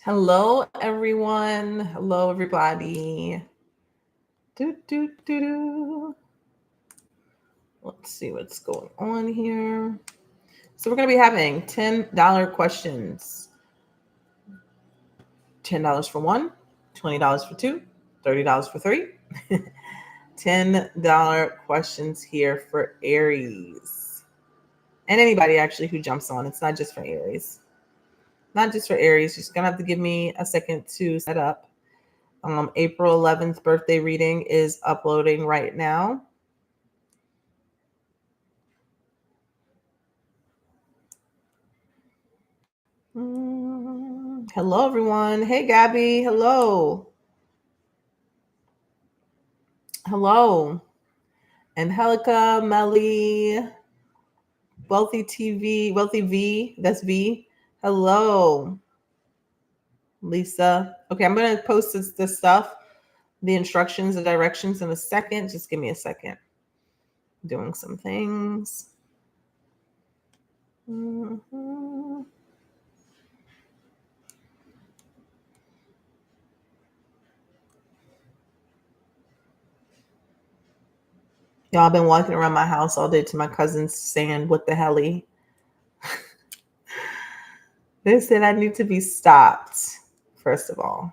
Hello, everyone. Hello, everybody. Let's see what's going on here. So we're going to be having $10 questions. $10 for one, $20 for two, $30 for three. $10 questions here for Aries. And anybody actually who jumps on. It's not just for Aries. Not just for Aries. You're just going to have to give me a second to set up. April 11th birthday reading is uploading right now. Hello, everyone. Hey, Gabby. Hello. Hello. Angelica, Melly, Wealthy TV, Wealthy V. That's V. Hello. Lisa. Okay, I'm going to post this stuff, the instructions, the directions in a second. Just give me a second. Doing some things. Y'all been walking around my house all day to my cousins saying, what the helly? They said I need to be stopped, first of all,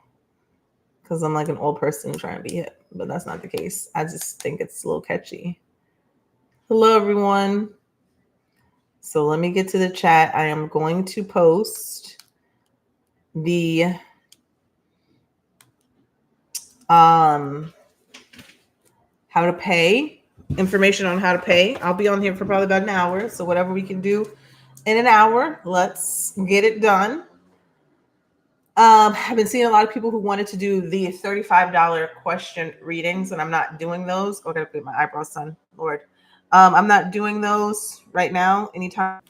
because I'm like an old person trying to be hip, but that's not the case. I just think it's a little catchy. Hello, everyone. So let me get to the chat. I am going to post the how to pay, information on how to pay. I'll be on here for probably about an hour. So whatever we can do in an hour, let's get it done. I've been seeing a lot of people who wanted to do the $35 question readings, and I'm not doing those. Oh, I gotta put my eyebrows done, Lord. I'm not doing those right now. Anytime.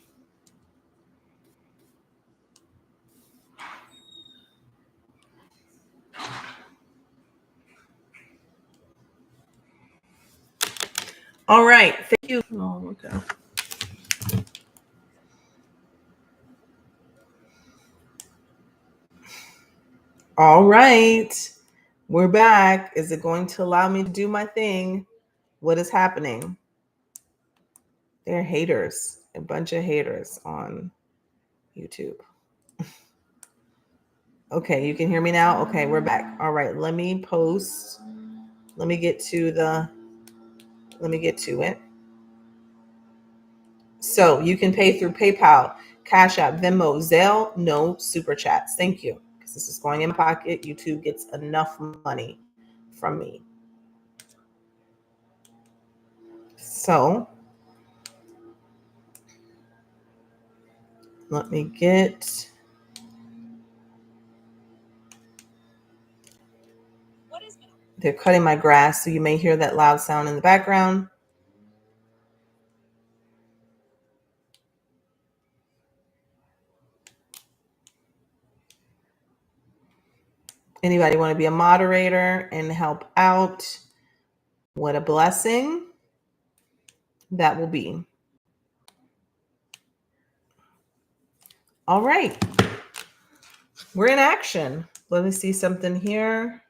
All right. Thank you. Oh, okay. All right. We're back. Is it going to allow me to do my thing? What is happening? They're haters. A bunch of haters on YouTube. Okay, you can hear me now? Okay, we're back. All right, let me post. Let me get to it. So you can pay through PayPal, Cash App, Venmo, Zelle, no super chats. Thank you. Because this is going in my pocket. YouTube gets enough money from me. So let me get. They're cutting my grass, so you may hear that loud sound in the background. Anybody want to be a moderator and help out? What a blessing that will be. All right. We're in action. Let me see something here.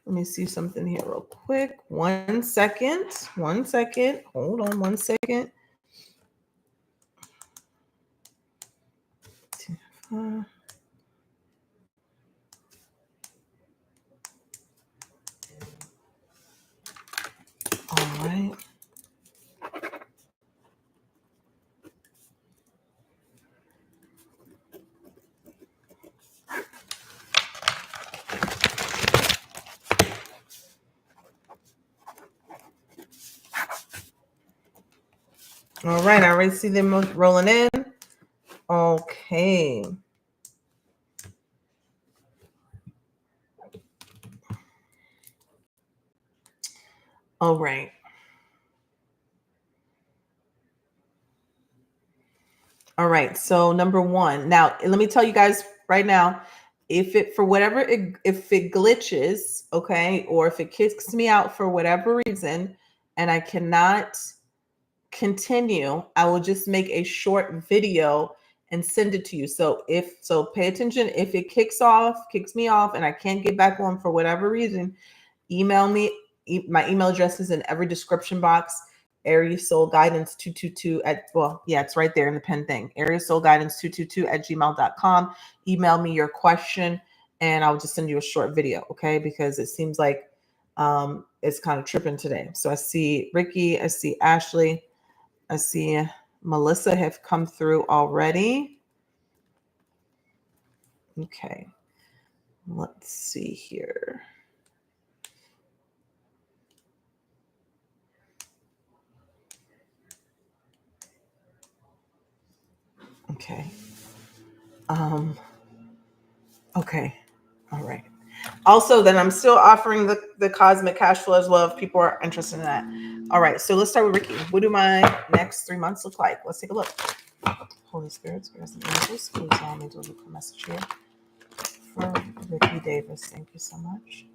Real quick. 1 second. 1 second. Hold on 1 second. All right. All right. I already see them rolling in. Okay. All right. All right. So number one. Now, let me tell you guys right now, if it glitches, okay, or if it kicks me out for whatever reason, and I cannot continue, I will just make a short video and send it to you. So pay attention. If it kicks me off and I can't get back on for whatever reason, email me. My email address is in every description box. Aries Soul Guidance 222 it's right there in the pen thing. Aries Soul Guidance 222 at gmail.com. Email me your question and I'll just send you a short video. Okay. Because it seems like it's kind of tripping today. So I see Ricky, I see Ashley, I see Melissa have come through already. Okay. Let's see here. Okay. Okay. All right. Also, then I'm still offering the cosmic cash flow as well if people are interested in that. All right. So let's start with Ricky. What do my next 3 months look like? Let's take a look. Holy Spirit, Spirits and Angels, please allow me to look a message here for Ricky Davis. Thank you so much.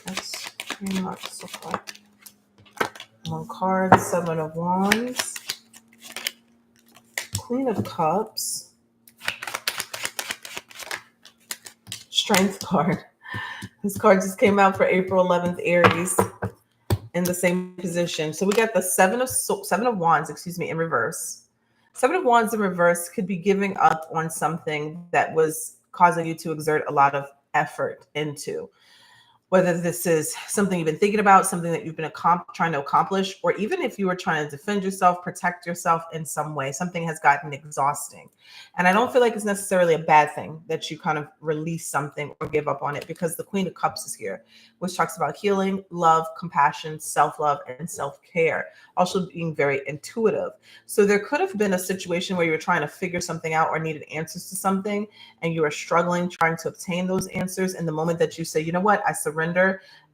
That's 3 months look like. One card, 7 of Wands, Queen of Cups, Strength card. This card just came out for April 11th, Aries, in the same position. So we got the seven of Wands, in reverse. 7 of Wands in reverse could be giving up on something that was causing you to exert a lot of effort into. Whether this is something you've been thinking about, something that you've been trying to accomplish, or even if you were trying to defend yourself, protect yourself in some way, something has gotten exhausting. And I don't feel like it's necessarily a bad thing that you kind of release something or give up on it, because the Queen of Cups is here, which talks about healing, love, compassion, self-love, and self-care. Also being very intuitive. So there could have been a situation where you were trying to figure something out or needed answers to something, and you are struggling trying to obtain those answers. And the moment that you say, you know what, I surrender,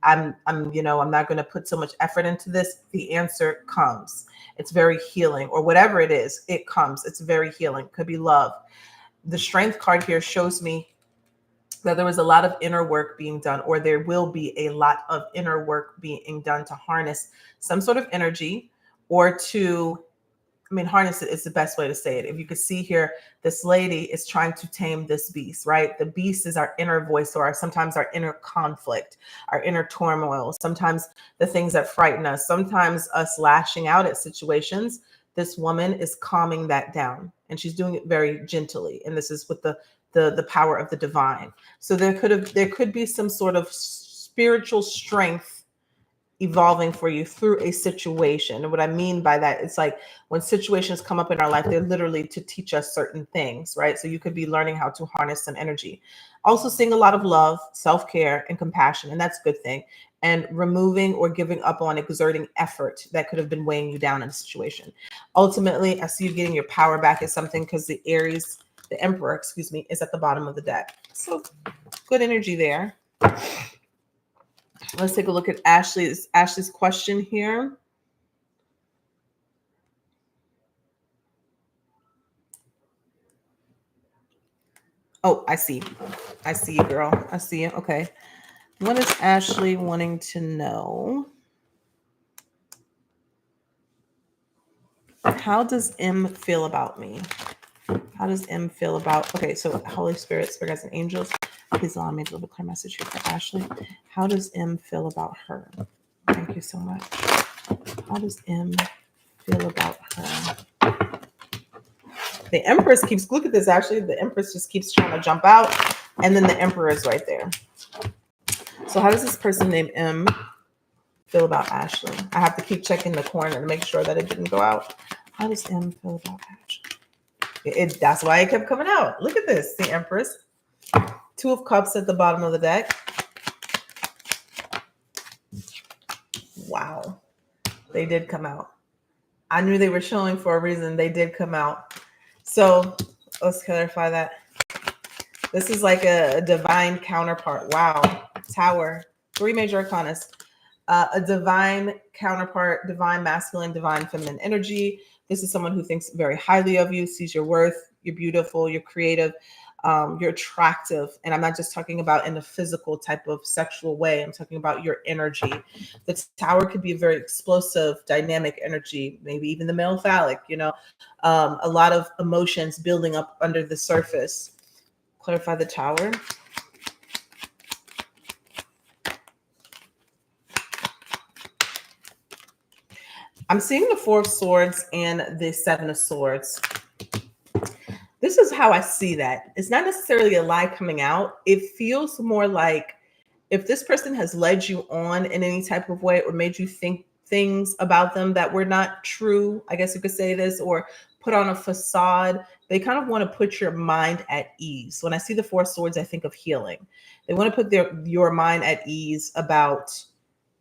I'm not going to put so much effort into this, the answer comes. It's very healing, or whatever it is, it comes. It's very healing. Could be love. The Strength card here shows me that there was a lot of inner work being done, or there will be a lot of inner work being done to harness some sort of energy, or to, harness it is the best way to say it. If you could see here, this lady is trying to tame this beast, right? The beast is our inner voice, or sometimes our inner conflict, our inner turmoil, sometimes the things that frighten us, sometimes us lashing out at situations. This woman is calming that down, and she's doing it very gently. And this is with the power of the divine. So there could be some sort of spiritual strength evolving for you through a situation. And what I mean by that, it's like when situations come up in our life, they're literally to teach us certain things, right? So you could be learning how to harness some energy. Also seeing a lot of love, self-care, and compassion, and that's a good thing. And removing or giving up on exerting effort that could have been weighing you down in a situation. Ultimately, I see you getting your power back at something, because the Emperor, is at the bottom of the deck. So good energy there. Let's take a look at Ashley's question here. Oh, I see you, girl. I see you. Okay. What is Ashley wanting to know? How does M feel about me? How does M feel about... Okay, so Holy Spirit, Spirits and Angels, please allow me to leave a clear message here for Ashley. How does M feel about her? Thank you so much. How does M feel about her? The Empress keeps... Look at this, actually. The Empress just keeps trying to jump out, and then the Emperor is right there. So how does this person named M feel about Ashley? I have to keep checking the corner to make sure that it didn't go out. How does M feel about Ashley? That's why it kept coming out. Look at this, the Empress. 2 of Cups at the bottom of the deck. Wow. They did come out. I knew they were showing for a reason. They did come out. So let's clarify that. This is like a divine counterpart. Wow. Tower. Three major arcanas. A divine counterpart, divine masculine, divine feminine energy. This is someone who thinks very highly of you, sees your worth, you're beautiful, you're creative, you're attractive. And I'm not just talking about in a physical type of sexual way. I'm talking about your energy. The tower could be a very explosive, dynamic energy, maybe even the male phallic, a lot of emotions building up under the surface. Clarify the tower. I'm seeing the Four of Swords and the Seven of Swords. This is how I see that. It's not necessarily a lie coming out. It feels more like if this person has led you on in any type of way or made you think things about them that were not true, I guess you could say this, or put on a facade, they kind of want to put your mind at ease. When I see the Four of Swords, I think of healing. They want to put your mind at ease about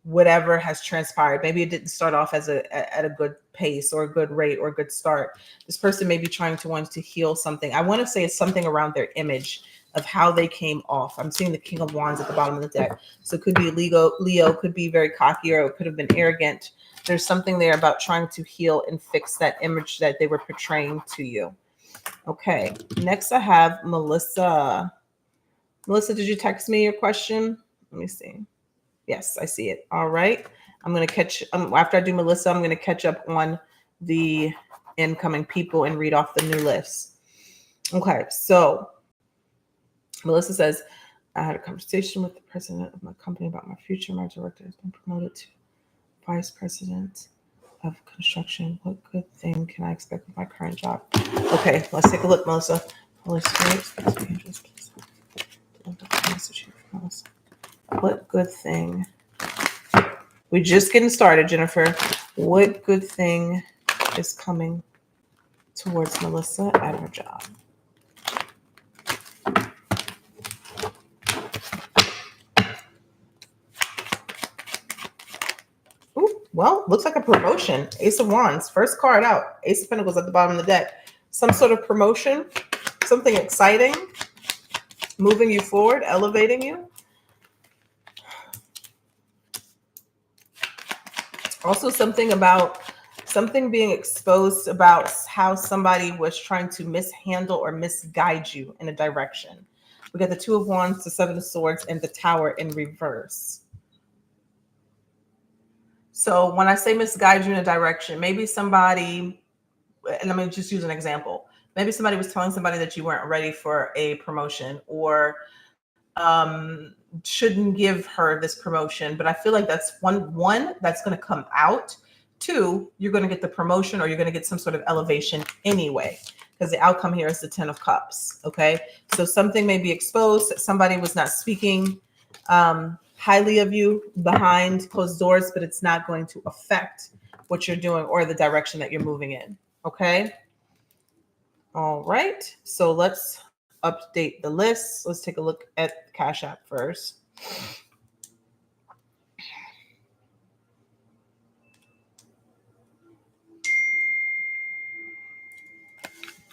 whatever has transpired. Maybe it didn't start off at a good pace or a good rate or a good start. This person may be want to heal something. I want to say it's something around their image of how they came off. I'm seeing the King of Wands at the bottom of the deck. So it could be Leo could be very cocky, or it could have been arrogant. There's something there about trying to heal and fix that image that they were portraying to you. Okay, next I have Melissa. Melissa, did you text me your question? Let me see. Yes, I see it. All right. I'm going to catch, after I do Melissa, I'm going to catch up on the incoming people and read off the new list. Okay. So Melissa says, I had a conversation with the president of my company about my future. My director has been promoted to vice president of construction. What good thing can I expect with my current job? Okay. Let's take a look, Melissa. Holy Spirit, angels, please. What good thing? We're just getting started, Jennifer. What good thing is coming towards Melissa at her job? Ooh, well, looks like a promotion. Ace of Wands, first card out. Ace of Pentacles at the bottom of the deck. Some sort of promotion, something exciting, moving you forward, elevating you. Also something being exposed about how somebody was trying to mishandle or misguide you in a direction. We got the Two of Wands, the Seven of Swords, and the Tower in reverse. So when I say misguide you in a direction, maybe somebody, and let me just use an example. Maybe somebody was telling somebody that you weren't ready for a promotion, or shouldn't give her this promotion. But I feel like that's one that's going to come out. Two, you're going to get the promotion, or you're going to get some sort of elevation anyway, because the outcome here is the Ten of Cups. Okay. So something may be exposed. Somebody was not speaking highly of you behind closed doors, but it's not going to affect what you're doing or the direction that you're moving in. Okay. All right. So let's update the list. Let's take a look at Cash App first.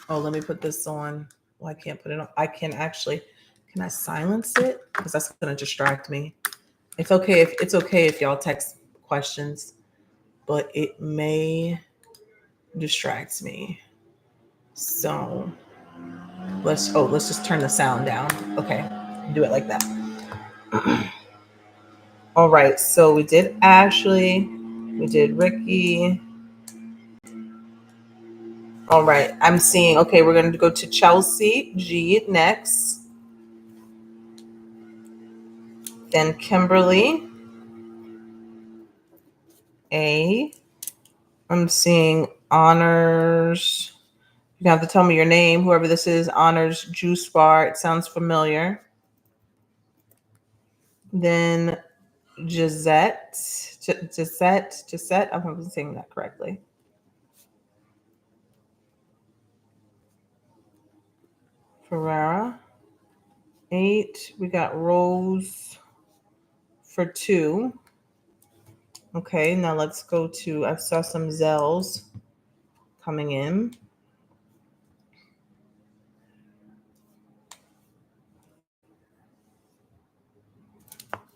Oh, let me put this on. Well, I can't put it on. I can actually, can I silence it? Because that's going to distract me. It's okay if y'all text questions, but it may distract me. So let's just turn the sound down. Okay, do it like that. All right, so we did Ashley, we did Ricky. All right, I'm seeing, okay, we're going to go to Chelsea G next. Then Kimberly A. I'm seeing Honors. You have to tell me your name, whoever this is. Honors Juice Bar. It sounds familiar. Then Jazette. Jazette. I hope I'm saying that correctly. Ferrara. 8. We got Rose for 2. Okay, now let's go to, I saw some Zells coming in.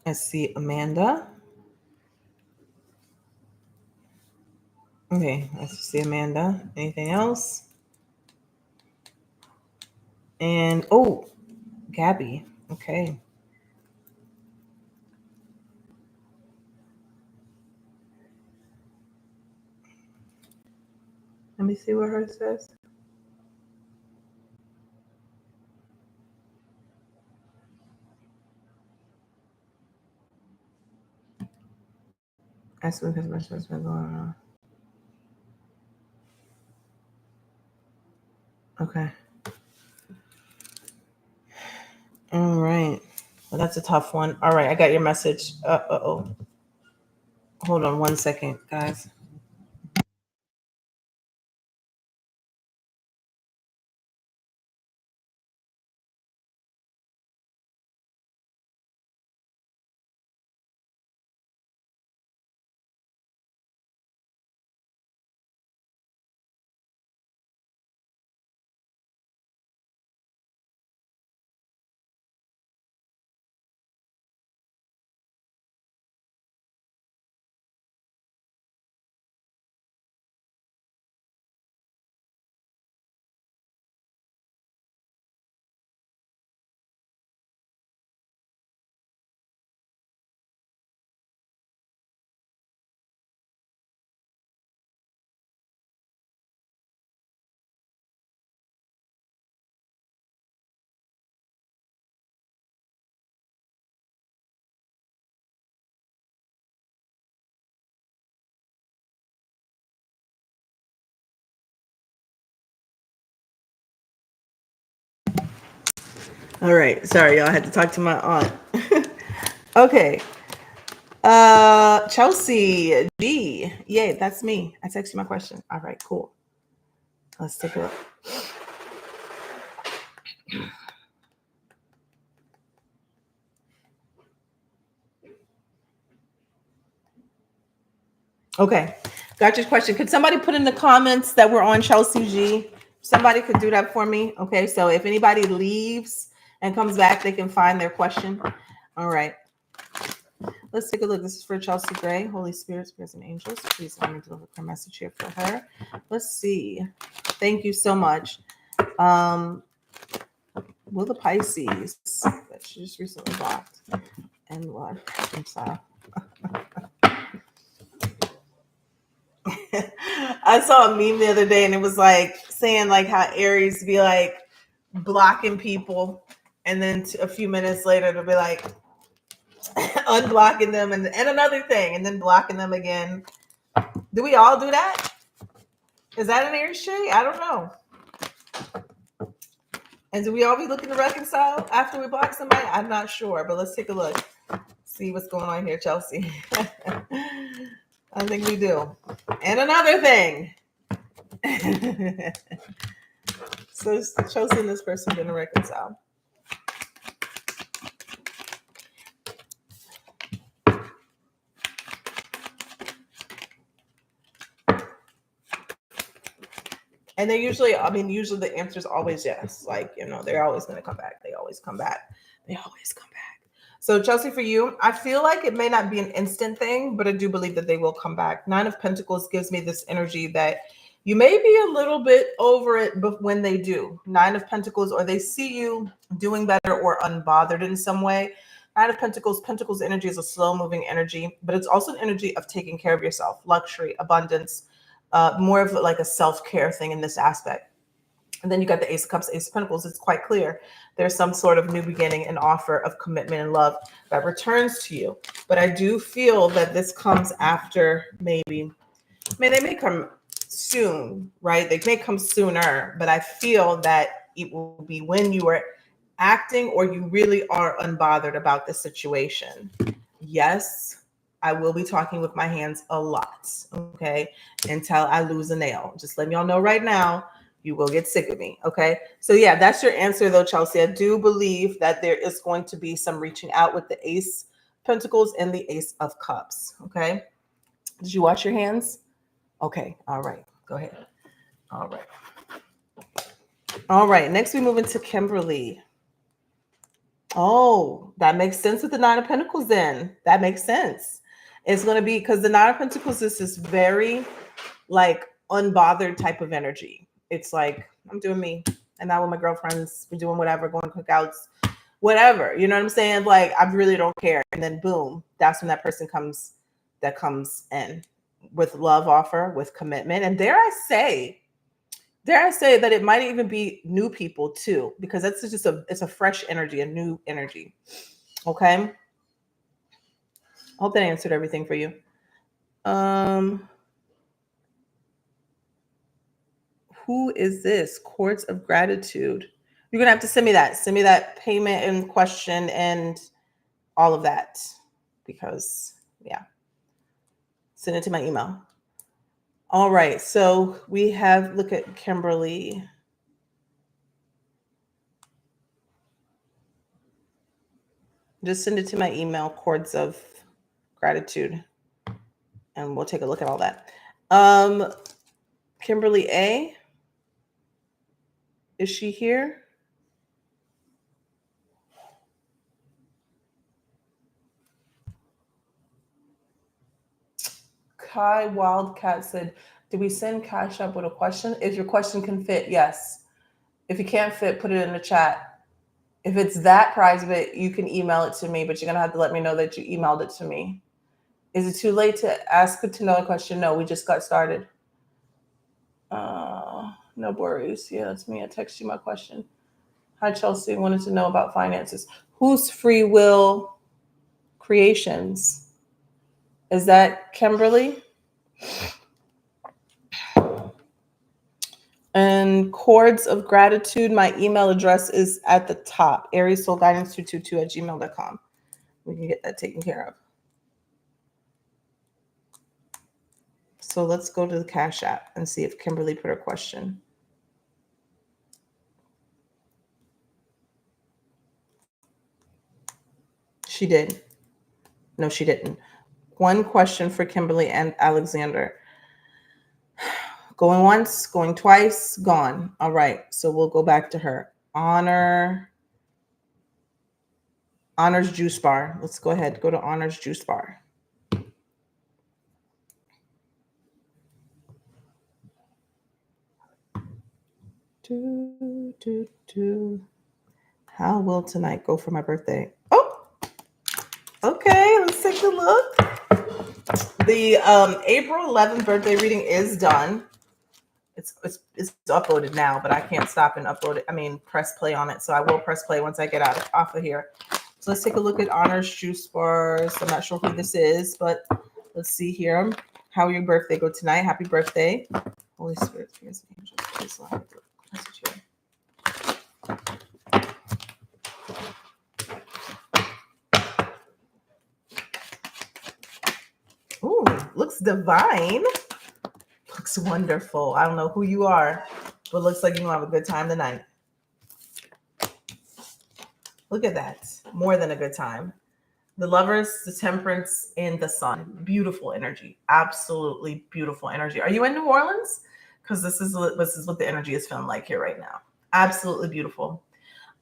I see Amanda. Okay, I see Amanda. Anything else? And Gabby. Okay. Let me see what hers says. I see because my show's been going on. Okay. All right. Well, that's a tough one. All right, I got your message. Oh. Hold on 1 second, guys. All right. Sorry, y'all. I had to talk to my aunt. Okay. Chelsea G. Yay, that's me. I texted you my question. All right, cool. Let's take a look. Okay. Got your question. Could somebody put in the comments that we're on Chelsea G? Somebody could do that for me. Okay. So if anybody leaves and comes back, they can find their question. All right. Let's take a look. This is for Chelsea Gray. Holy Spirit, spirits, and angels. Please let me deliver a message here for her. Let's see. Thank you so much. Will the Pisces that she just recently blocked and what? I'm sorry. I saw a meme the other day and it was like saying like how Aries be like blocking people and then a few minutes later they'll be like unblocking them and another thing and then blocking them again. Do we all do that? Is that an Aries trait? I don't know. And do we all be looking to reconcile after we block somebody? I'm not sure, but let's take a look. See what's going on here, Chelsea. I think we do. And another thing. So Chelsea and this person going to reconcile. And they usually the answer is always yes. Like, they're always going to come back. They always come back. So Chelsea, for you, I feel like it may not be an instant thing, but I do believe that they will come back. 9 of Pentacles gives me this energy that you may be a little bit over it, but when they do, 9 of Pentacles, or they see you doing better or unbothered in some way. 9 of Pentacles energy is a slow moving energy, but it's also an energy of taking care of yourself, luxury, abundance, more of like a self-care thing in this aspect. And then you got the Ace of Cups, Ace of Pentacles. It's quite clear there's some sort of new beginning and offer of commitment and love that returns to you. But I do feel that this comes after they may come soon, right? They may come sooner, but I feel that it will be when you are acting or you really are unbothered about the situation. Yes, I will be talking with my hands a lot, okay? Until I lose a nail. Just letting y'all know right now, you will get sick of me, okay? So yeah, that's your answer though, Chelsea. I do believe that there is going to be some reaching out with the Ace Pentacles and the Ace of Cups, okay? Did you wash your hands? Okay, all right, go ahead. All right, next we move into Kimberly. Oh, that makes sense with the Nine of Pentacles then. That makes sense. It's going to be because the Nine of Pentacles is this very like unbothered type of energy. It's like, I'm doing me. And now with my girlfriends, we're doing whatever, going to cookouts, whatever. You know what I'm saying? Like, I really don't care. And then boom, that's when that person comes in with love offer, with commitment. And dare I say that it might even be new people too, because that's just it's a fresh energy, a new energy. Okay. I hope that answered everything for you. Who is this? Chords of Gratitude. You're gonna have to send me that. Send me that payment and question and all of that, because yeah, send it to my email. All right, so we have, look at Kimberly. Just send it to my email, Chords of Gratitude, and we'll take a look at all that. Kimberly A, is she here? Kai Wildcat said, did we send Cash App with a question? If your question can fit, yes. If you can't fit, put it in the chat. If it's that private, you can email it to me, but you're going to have to let me know that you emailed it to me. Is it too late to ask to know a question? No, we just got started. No worries. Yeah, that's me. I text you my question. Hi, Chelsea. Wanted to know about finances. Who's Free Will Creations? Is that Kimberly? And Chords of Gratitude, my email address is at the top, ariessoulguidance222@gmail.com. We can get that taken care of. So let's go to the Cash App and see if Kimberly put her question. She did. No, she didn't. One question for Kimberly and Alexander. Going once, going twice, gone. All right. So we'll go back to her. Honors Juice Bar. Let's go ahead. Go to Honors Juice Bar. How will tonight go for my birthday? Oh, okay. Let's take a look. The April 11th birthday reading is done. It's uploaded now, but I can't stop and upload it. I mean, press play on it. So I will press play once I get off of here. So let's take a look at Honors Juice Bars. I'm not sure who this is, but let's see here. How will your birthday go tonight? Happy birthday. Holy Spirit, please, angels, please, Lord, message here. Ooh, looks divine. Looks wonderful. I don't know who you are, but looks like you're going to have a good time tonight. Look at that. More than a good time. The Lovers, the Temperance, and the Sun. Beautiful energy. Absolutely beautiful energy. Are you in New Orleans? Because this is what the energy is feeling like here right now. Absolutely beautiful.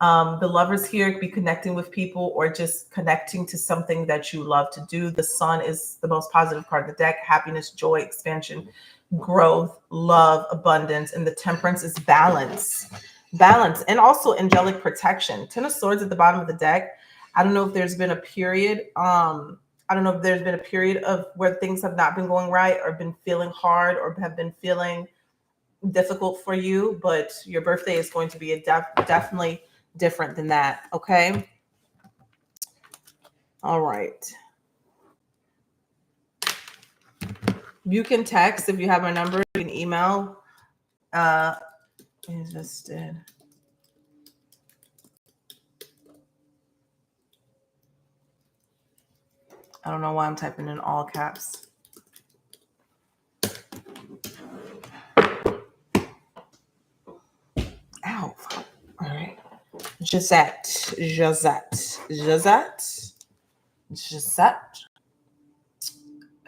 The Lovers here could be connecting with people or just connecting to something that you love to do. The Sun is the most positive card of the deck. Happiness, joy, expansion, growth, love, abundance. And the Temperance is balance. And also angelic protection. Ten of Swords at the bottom of the deck. I don't know if there's been a period. I don't know if there's been a period of where things have not been going right or been feeling hard or have been feeling difficult for you, but your birthday is going to be definitely different than that. Okay. All right. You can text if you have my number. You can email. I just did. I don't know why I'm typing in all caps. Ow. All right. Jazette. Is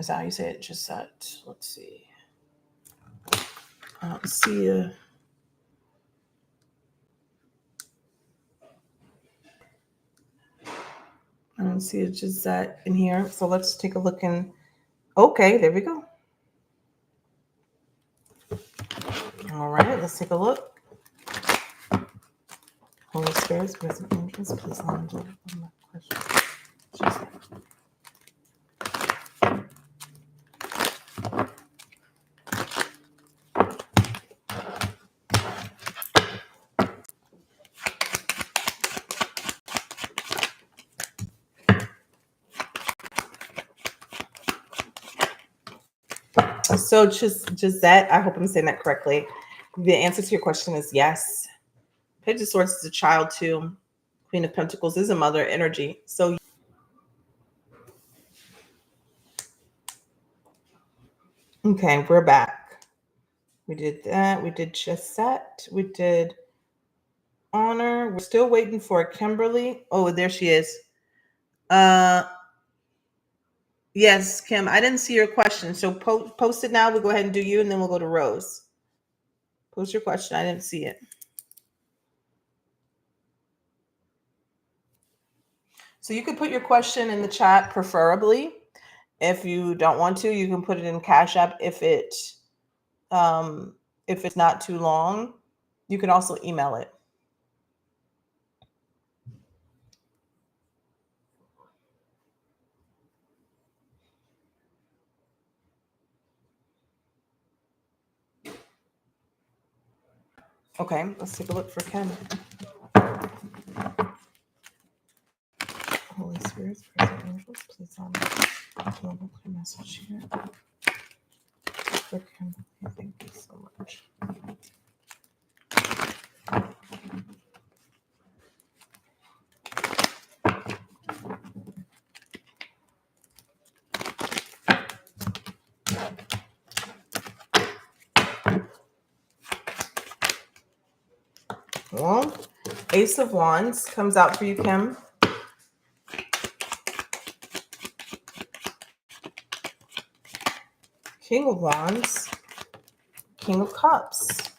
that how you say it? Jazette. Let's see. I don't see you. I don't see a Jazette in here. So let's take a look in. Okay, there we go. All right, let's take a look. Holy Spirits, present angels, please handle my question. Jazette. So, Jazette, I hope I'm saying that correctly. The answer to your question is yes. Page of Swords is a child too. Queen of Pentacles is a mother energy. So, okay, we're back. We did that. We did Jazette. We did Honor. We're still waiting for Kimberly. Oh, there she is. Yes, Kim. I didn't see your question. So post it now. We'll go ahead and do you, and then we'll go to Rose. Post your question. I didn't see it. So you could put your question in the chat, preferably. If you don't want to, you can put it in Cash App if it's not too long. You can also email it. Okay, let's take a look for Kim. Holy Spirits, present angels, please global clear message here for Kimberly. Thank you so much. Well, Ace of Wands comes out for you, Kim. King of Wands, King of Cups.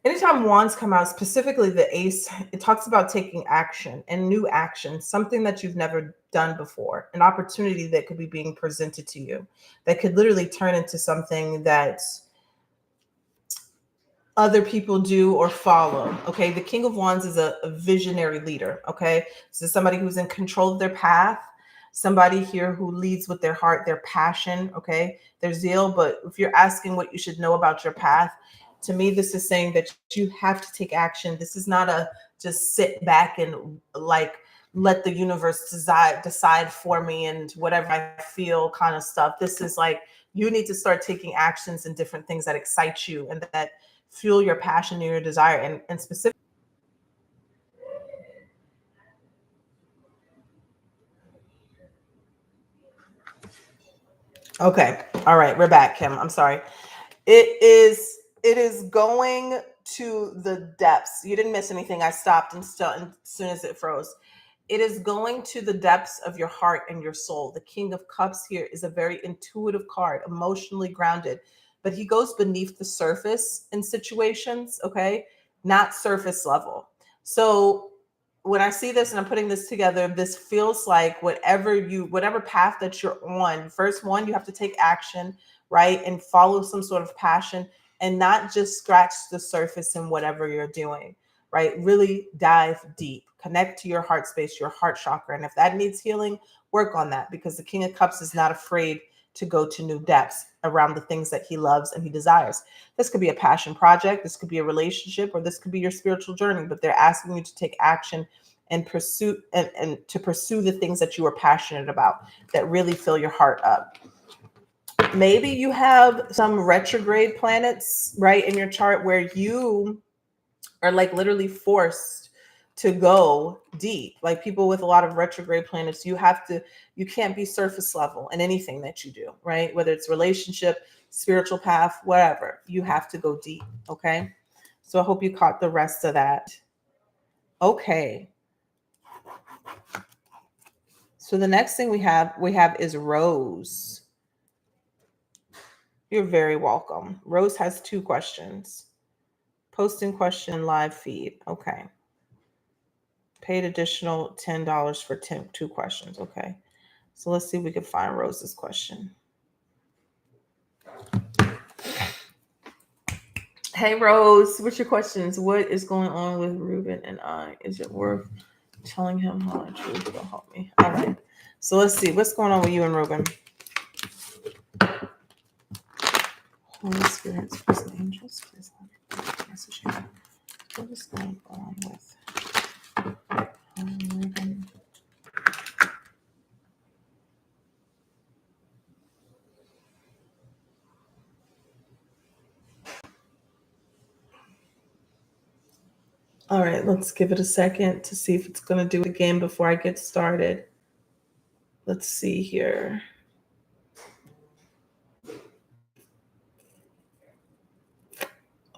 Anytime wands come out, specifically the ace, it talks about taking action and new action, something that you've never done before, an opportunity that could be being presented to you that could literally turn into something that other people do or follow. Okay. The King of Wands is a visionary leader. Okay. So somebody who's in control of their path, somebody here who leads with their heart, their passion. Okay. Their zeal. But if you're asking what you should know about your path, to me, this is saying that you have to take action. This is not a just sit back and like let the universe decide for me and whatever I feel kind of stuff. This is like you need to start taking actions and different things that excite you and that fuel your passion and your desire and specific. Okay. All right. We're back, Kim. I'm sorry. It is going to the depths. You didn't miss anything. I stopped and still and as soon as it froze. It is going to the depths of your heart and your soul. The King of Cups here is a very intuitive card, emotionally grounded, but he goes beneath the surface in situations, okay? Not surface level. So when I see this and I'm putting this together, this feels like whatever path that you're on, first one, you have to take action, right? And follow some sort of passion and not just scratch the surface in whatever you're doing, right? Really dive deep, connect to your heart space, your heart chakra. And if that needs healing, work on that because the King of Cups is not afraid to go to new depths around the things that he loves and he desires. This could be a passion project, this could be a relationship, or this could be your spiritual journey, but they're asking you to take action and pursue and to pursue the things that you are passionate about that really fill your heart up. Maybe you have some retrograde planets, right, in your chart where you are like literally forced to go deep. Like people with a lot of retrograde planets, you can't be surface level in anything that you do, right? Whether it's relationship, spiritual path, whatever, you have to go deep. Okay. So I hope you caught the rest of that. Okay. So the next thing we have is Rose. You're very welcome. Rose has 2 questions. Posting question live feed. Okay. Paid additional $10 for 2 questions. Okay. So let's see if we can find Rose's question. Hey, Rose, what's your questions? What is going on with Ruben and I? Is it worth telling him how I truly feel? Help me. All right. So let's see. What's going on with you and Ruben? Holy Spirit, please, angels, please let me message you. What is going on with Ruben? All right, let's give it a second to see if it's going to do it again before I get started. Let's see here.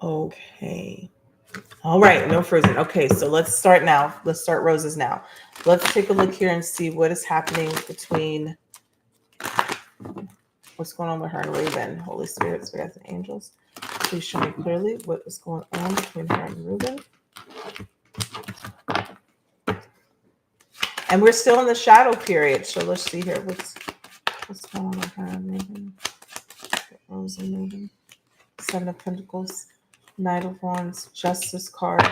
Okay. All right, no frozen. Okay, so let's start now. Let's start Roses now. Let's take a look here and see what is happening between what's going on with her and Ruben. Holy Spirit, spirits and angels, please show me clearly what is going on between her and Ruben. And we're still in the shadow period, so let's see here what's going on with her and Ruben. Rose and Ruben. 7 of Pentacles, Knight of Wands, Justice card.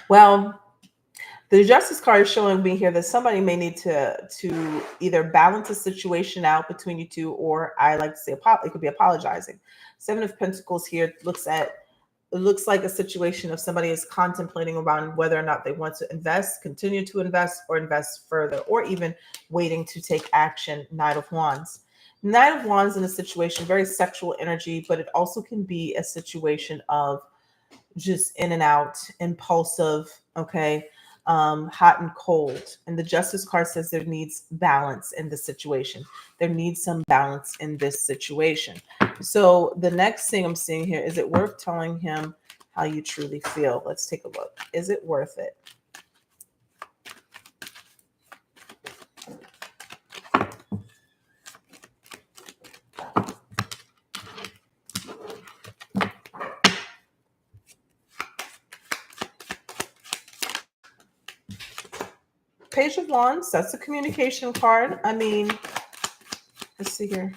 Well, the Justice card is showing me here that somebody may need to either balance a situation out between you two, or I like to say it could be apologizing. 7 of Pentacles here looks like a situation of somebody is contemplating around whether or not they want to invest, continue to invest, or invest further, or even waiting to take action. Knight of Wands. Knight of Wands in a situation, very sexual energy, but it also can be a situation of just in and out, impulsive, okay, hot and cold. And the Justice card says there needs balance in the situation. There needs some balance in this situation. So the next thing I'm seeing here, is it worth telling him how you truly feel? Let's take a look. Is it worth it? Page of Wands, that's a communication card. I mean, let's see here.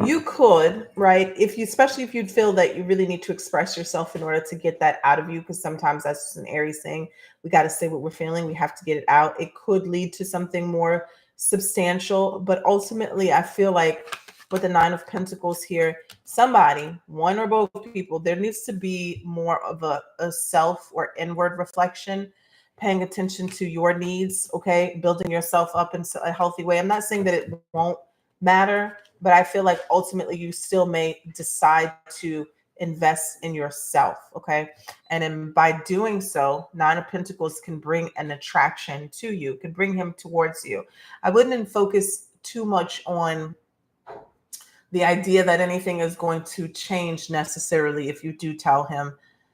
You could, right? Especially if you'd feel that you really need to express yourself in order to get that out of you, because sometimes that's just an Aries thing. We got to say what we're feeling. We have to get it out. It could lead to something more substantial, but ultimately I feel like with the 9 of Pentacles here, somebody, one or both people, there needs to be more of a self or inward reflection, paying attention to your needs, okay? Building yourself up in a healthy way. I'm not saying that it won't matter, but I feel like ultimately you still may decide to invest in yourself, okay? And by doing so, 9 of Pentacles can bring an attraction to you, can bring him towards you. I wouldn't focus too much on the idea that anything is going to change necessarily if you do tell him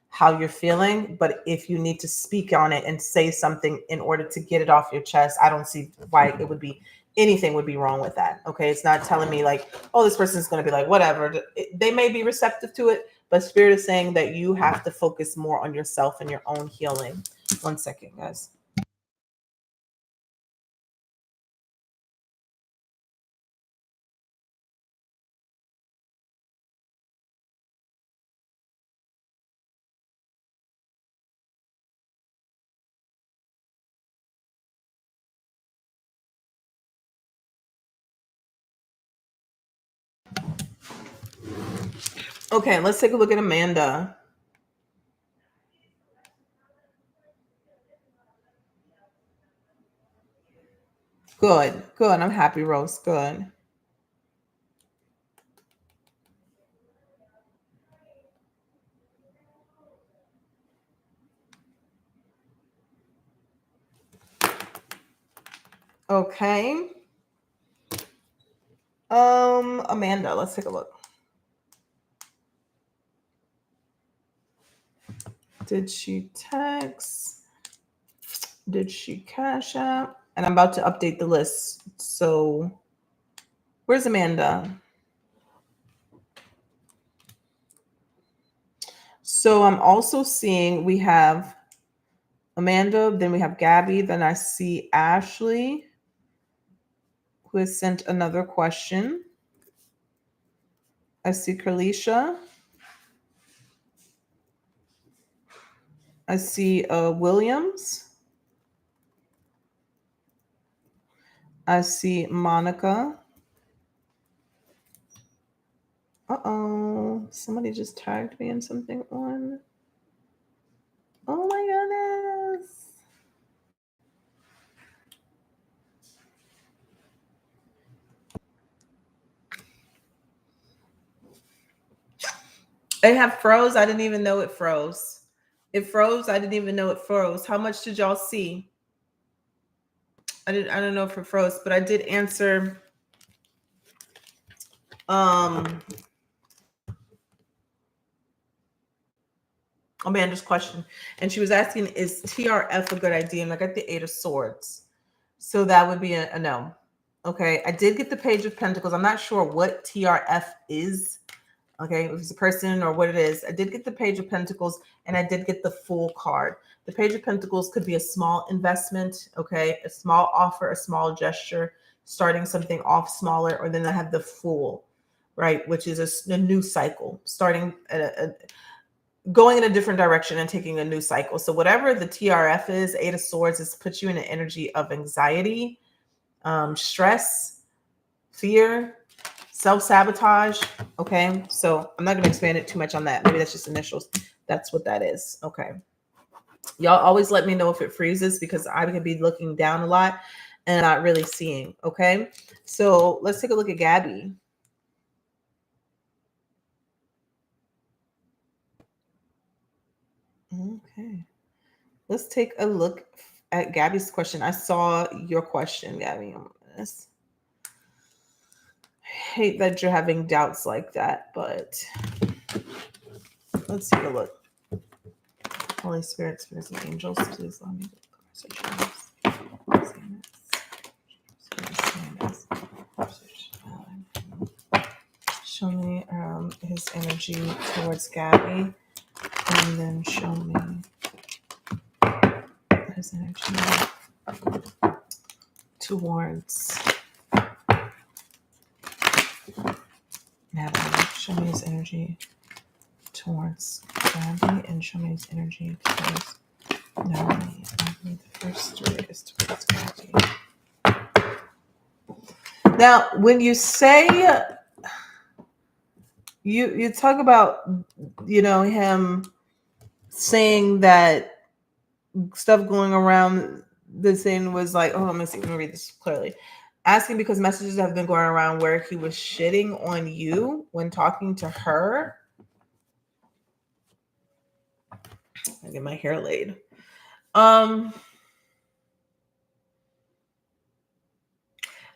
how you're feeling, but if you need to speak on it and say something in order to get it off your chest, I don't see why it would be anything would be wrong with that. Okay. It's not telling me like, oh, this person's going to be like, whatever. They may be receptive to it, but Spirit is saying that you have to focus more on yourself and your own healing. 1 second, guys. Okay. Let's take a look at Amanda. Good. Good. I'm happy, Rose. Good. Okay. Amanda, let's take a look. Did she text? Did she cash out? And I'm about to update the list. So where's Amanda? So I'm also seeing we have Amanda, then we have Gabby, then I see Ashley, who has sent another question. I see Carlicia. I see Williams. I see Monica. Uh-oh. Somebody just tagged me in something on. Oh my goodness. It have froze. I didn't even know it froze. It froze. I didn't even know it froze. How much did y'all see? I don't know if it froze, but I did answer Amanda's question. And she was asking, is TRF a good idea? And I got the 8 of Swords. So that would be a no. Okay. I did get the Page of Pentacles. I'm not sure what TRF is. Okay, if it's a person or what it is. I did get the Page of Pentacles and I did get the Fool card. The Page of Pentacles could be a small investment, okay, a small offer, a small gesture, starting something off smaller, or then I have the Fool, right, which is a new cycle, starting going in a different direction and taking a new cycle. So whatever the TRF is, 8 of Swords, is puts you in an energy of anxiety, stress, fear, self-sabotage. Okay, so I'm not going to expand it too much on that. Maybe that's just initials. That's what that is. Okay, y'all always let me know if it freezes, because I could be looking down a lot and not really seeing. Okay, so let's take a look at Gabby. Okay, let's take a look at Gabby's question. I saw your question, Gabby. I hate that you're having doubts like that, but let's take a look. Holy Spirit, spirits and angels, please allow me to show me his energy towards Gabby, and then show me his energy towards Natalie. Show me his energy towards Gabby, and show me his energy towards Natalie. The first 3 is towards Gabby. Now, when you say you talk about, him saying that stuff going around the thing was like, oh, let me read this clearly. Asking because messages have been going around where he was shitting on you when talking to her. I get my hair laid. I'm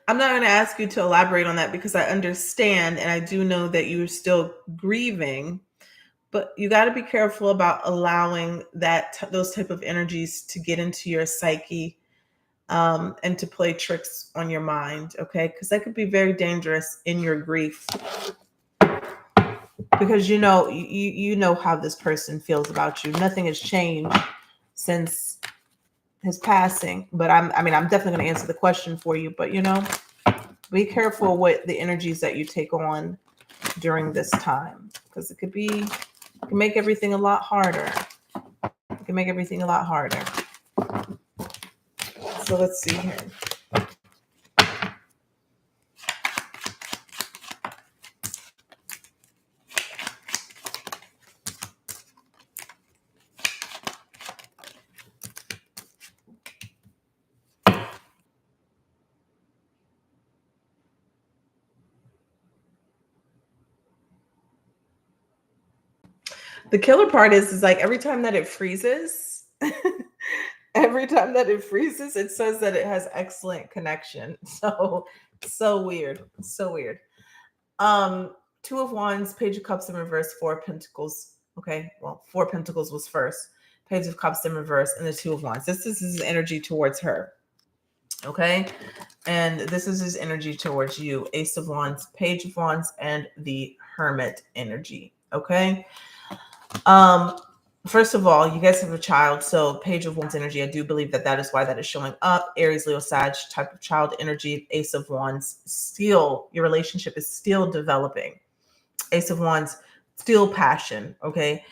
not going to ask you to elaborate on that, because I understand and I do know that you're still grieving, but you got to be careful about allowing those type of energies to get into your psyche and to play tricks on your mind, okay? Because that could be very dangerous in your grief, because you know how this person feels about you. Nothing has changed since his passing, but I'm definitely going to answer the question for you, but be careful with the energies that you take on during this time, because it can make everything a lot harder. It can make everything a lot harder. So let's see here. The killer part is like every time that it freezes, it says that it has excellent connection. So weird. So weird. 2 of Wands, Page of Cups in reverse, 4 of Pentacles. Okay, well, 4 Pentacles was first. Page of Cups in reverse, and the 2 of Wands. This is his energy towards her. Okay, and this is his energy towards you. Ace of Wands, Page of Wands, and the Hermit energy. Okay. First of all, you guys have a child, so Page of Wands energy. I do believe that that is why that is showing up. Aries, Leo, Sag type of child energy. Ace of Wands, still your relationship is still developing. Ace of Wands, still passion. Okay,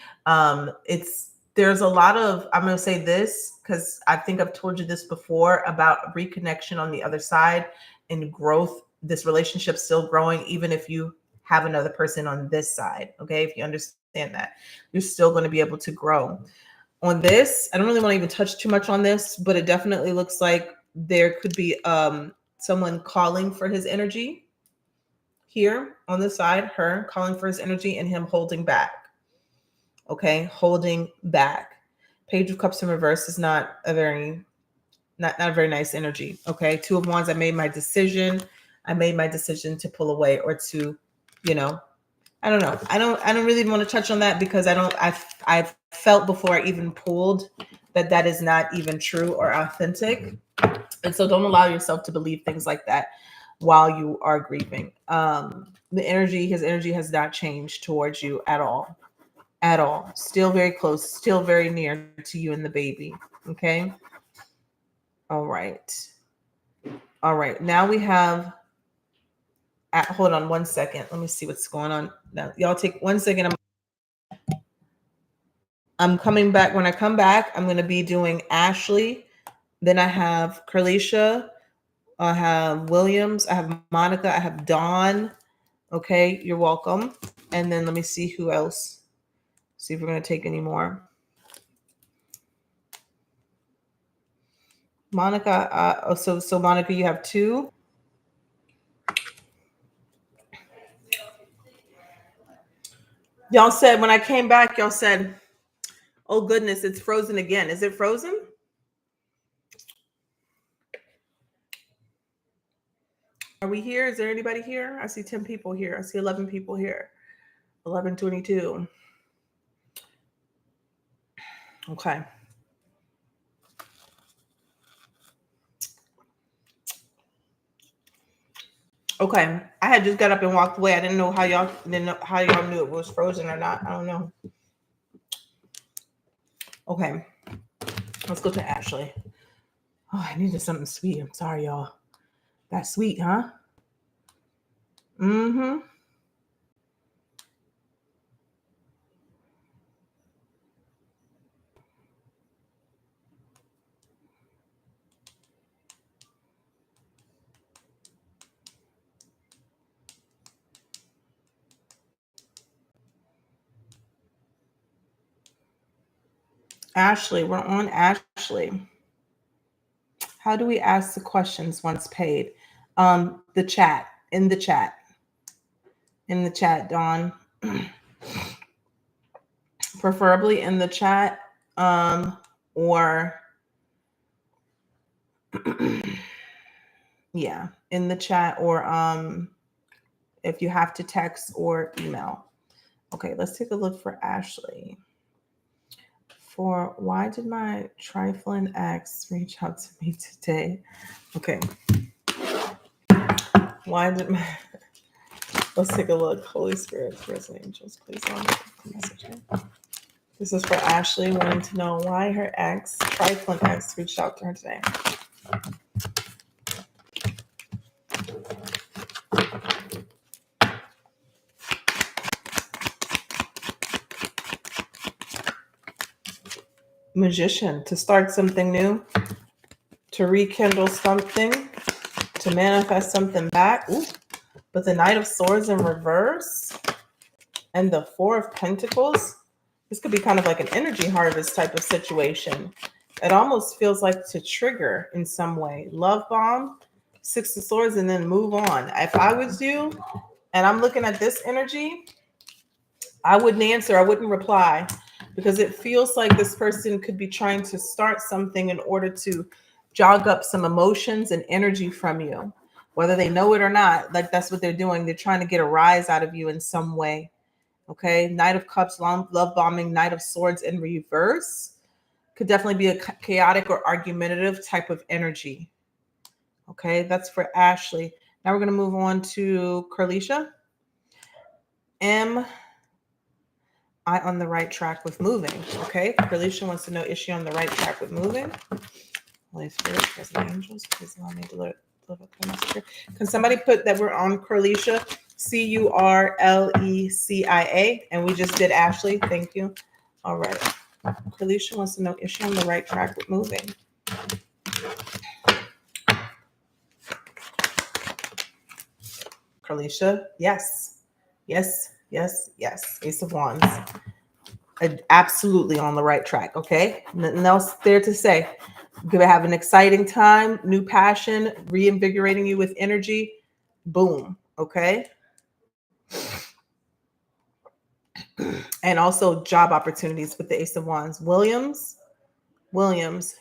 there's a lot of, I'm going to say this because I think I've told you this before about reconnection on the other side and growth. This relationship still growing, even if you have another person on this side. Okay, if you understand that, you're still going to be able to grow. On this, I don't really want to even touch too much on this, but it definitely looks like there could be someone calling for his energy here on the side, her calling for his energy and him holding back. Okay, holding back. Page of Cups in reverse is not a very nice energy. Okay, Two of Wands, I made my decision. I made my decision to pull away or to, you know, I don't know. I don't really want to touch on that because I've felt before I even pulled that is not even true or authentic. And so don't allow yourself to believe things like that while you are grieving. His energy has not changed towards you at all. At all. Still very close, still very near to you and the baby. Okay. All right. All right. Now we have hold on one second. Let me see what's going on. Now, y'all take 1 second. I'm coming back. When I come back, I'm going to be doing Ashley. Then I have Carlicia. I have Williams. I have Monica. I have Dawn. Okay, you're welcome. And then let me see who else. See if we're going to take any more. Monica. So Monica, you have 2. Y'all said when I came back, y'all said, "Oh goodness, it's frozen again." Is it frozen? Are we here? Is there anybody here? I see 10 people here. I see 11 people here. 11:22. Okay. Okay. I had just got up and walked away. I didn't know how y'all knew it was frozen or not. I don't know. Okay. Let's go to Ashley. Oh, I needed something sweet. I'm sorry, y'all. That's sweet, huh? Mm-hmm. Ashley, we're on Ashley. How do we ask the questions once paid? The chat. In the chat. In the chat, Dawn. Preferably in the chat. Or yeah, in the chat, or if you have to text or email. Okay, let's take a look for Ashley. For why did my trifling ex reach out to me today? Okay. Why did my let's take a look. Holy Spirit, spirits and angels, please don't message her. This is for Ashley wanting to know why her ex, trifling ex, reached out to her today. Magician, to start something new, to rekindle something, to manifest something back. Ooh. But the Knight of Swords in reverse and the Four of Pentacles, this could be kind of like an energy harvest type of situation. It almost feels like to trigger in some way. Love bomb, Six of Swords, and then move on. If I was you and I'm looking at this energy, I wouldn't answer. I wouldn't reply, because it feels like this person could be trying to start something in order to jog up some emotions and energy from you, whether they know it or not. Like, that's what they're doing. They're trying to get a rise out of you in some way. Okay. Knight of Cups, love bombing, Knight of Swords in reverse could definitely be a chaotic or argumentative type of energy. Okay. That's for Ashley. Now we're going to move on to Carlicia. I on the right track with moving? Okay. Carlicia wants to know, is she on the right track with moving? Holy Spirit, present angels, please allow me to deliver the message. Can somebody put that we're on Carlicia? Curlicia. And we just did Ashley. Thank you. All right. Carlicia wants to know, is she on the right track with moving? Carlicia, yes. Yes, yes, yes. Ace of Wands. Absolutely on the right track. Okay. Nothing else there to say. You're gonna have an exciting time, new passion, reinvigorating you with energy. Boom. Okay. And also job opportunities with the Ace of Wands. Williams,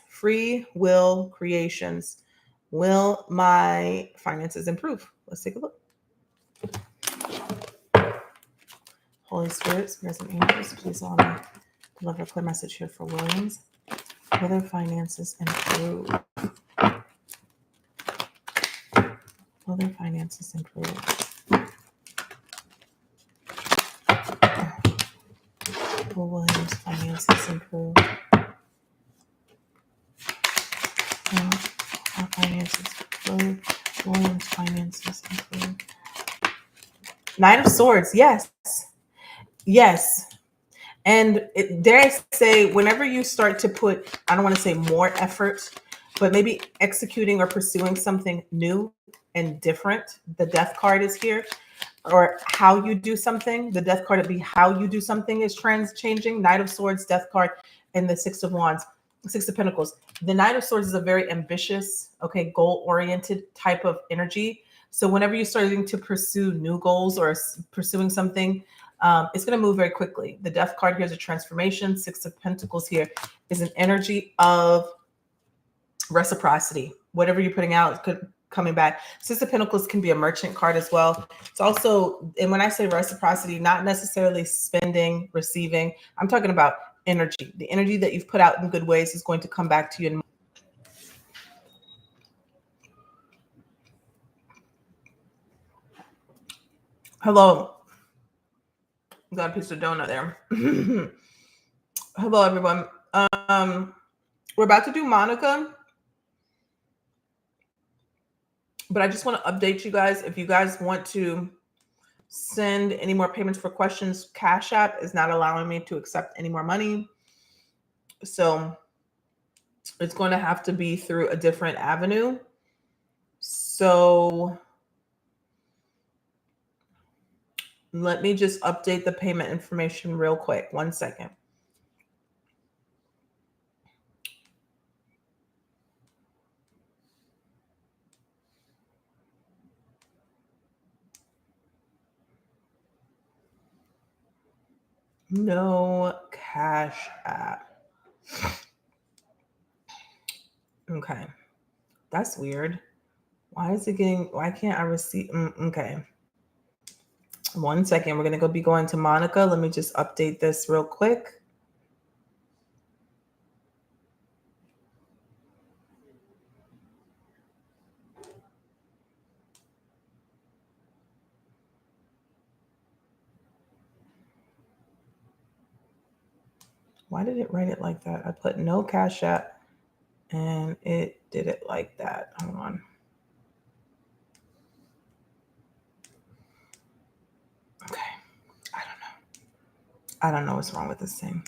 free will creations. Will my finances improve? Let's take a look. Holy Spirit, spirits and angels, please allow me to deliver a clear message here for Williams. Will their finances improve? Will their finances improve? Will Williams' finances improve? Our finances improve. Williams' finances improve. Knight of Swords, yes. Yes. And dare I say, whenever you start to put, I don't want to say more effort, but maybe executing or pursuing something new and different, the Death card is here, or how you do something. The Death card would be how you do something is changing. Knight of Swords, Death card, and the Six of Wands, Six of Pentacles. The Knight of Swords is a very ambitious, okay, goal-oriented type of energy. So whenever you're starting to pursue new goals or pursuing something, it's going to move very quickly. The Death card here is a transformation. Six of Pentacles here is an energy of reciprocity. Whatever you're putting out could coming back. Six of Pentacles can be a merchant card as well. It's also, and when I say reciprocity, not necessarily spending, receiving, I'm talking about energy. The energy that you've put out in good ways is going to come back to you. Hello. Got a piece of donut there. Hello, everyone. We're about to do Monica, but I just want to update you guys. If you guys want to send any more payments for questions, Cash App is not allowing me to accept any more money. So it's going to have to be through a different avenue. So let me just update the payment information real quick. 1 second. No Cash App. Okay. That's weird. Why can't I receive? Okay. 1 second. We're going to be going to Monica. Let me just update this real quick. Why did it write it like that? I put no Cash App and it did it like that. Hold on. Okay. I don't know what's wrong with this thing.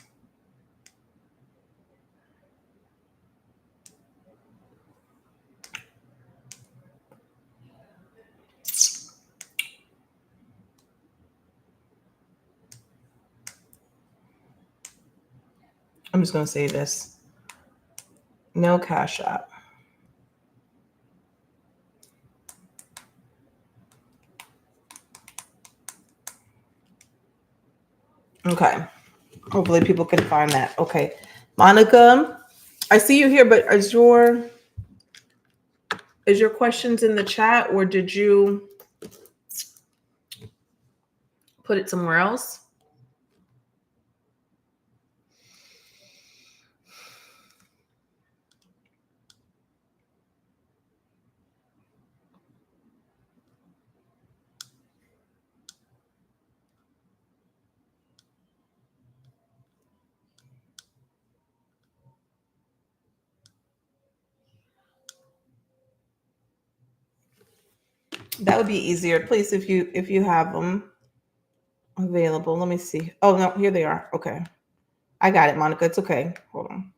I'm just going to say this. No Cash App. Okay. Hopefully people can find that. Okay. Monica, I see you here, but is your questions in the chat, or did you put it somewhere else? That would be easier, please, if you have them available. Let me see. Oh no, here they are. Okay. I got it, Monica. It's okay. Hold on.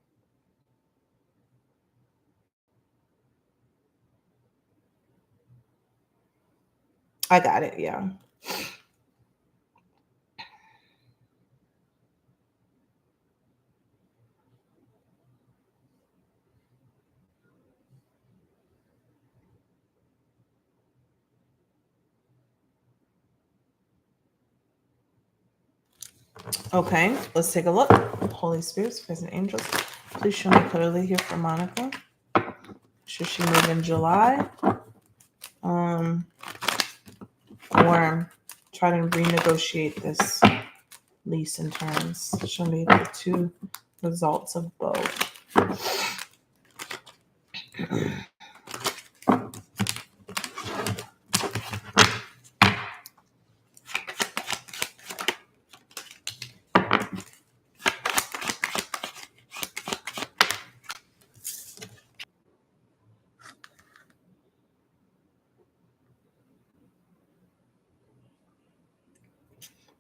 I got it. Yeah. Okay. Let's take a look. Holy Spirits, present angels, please show me clearly here for Monica. Should she move in July? Or try to renegotiate this lease in terms? Show me the two results of both.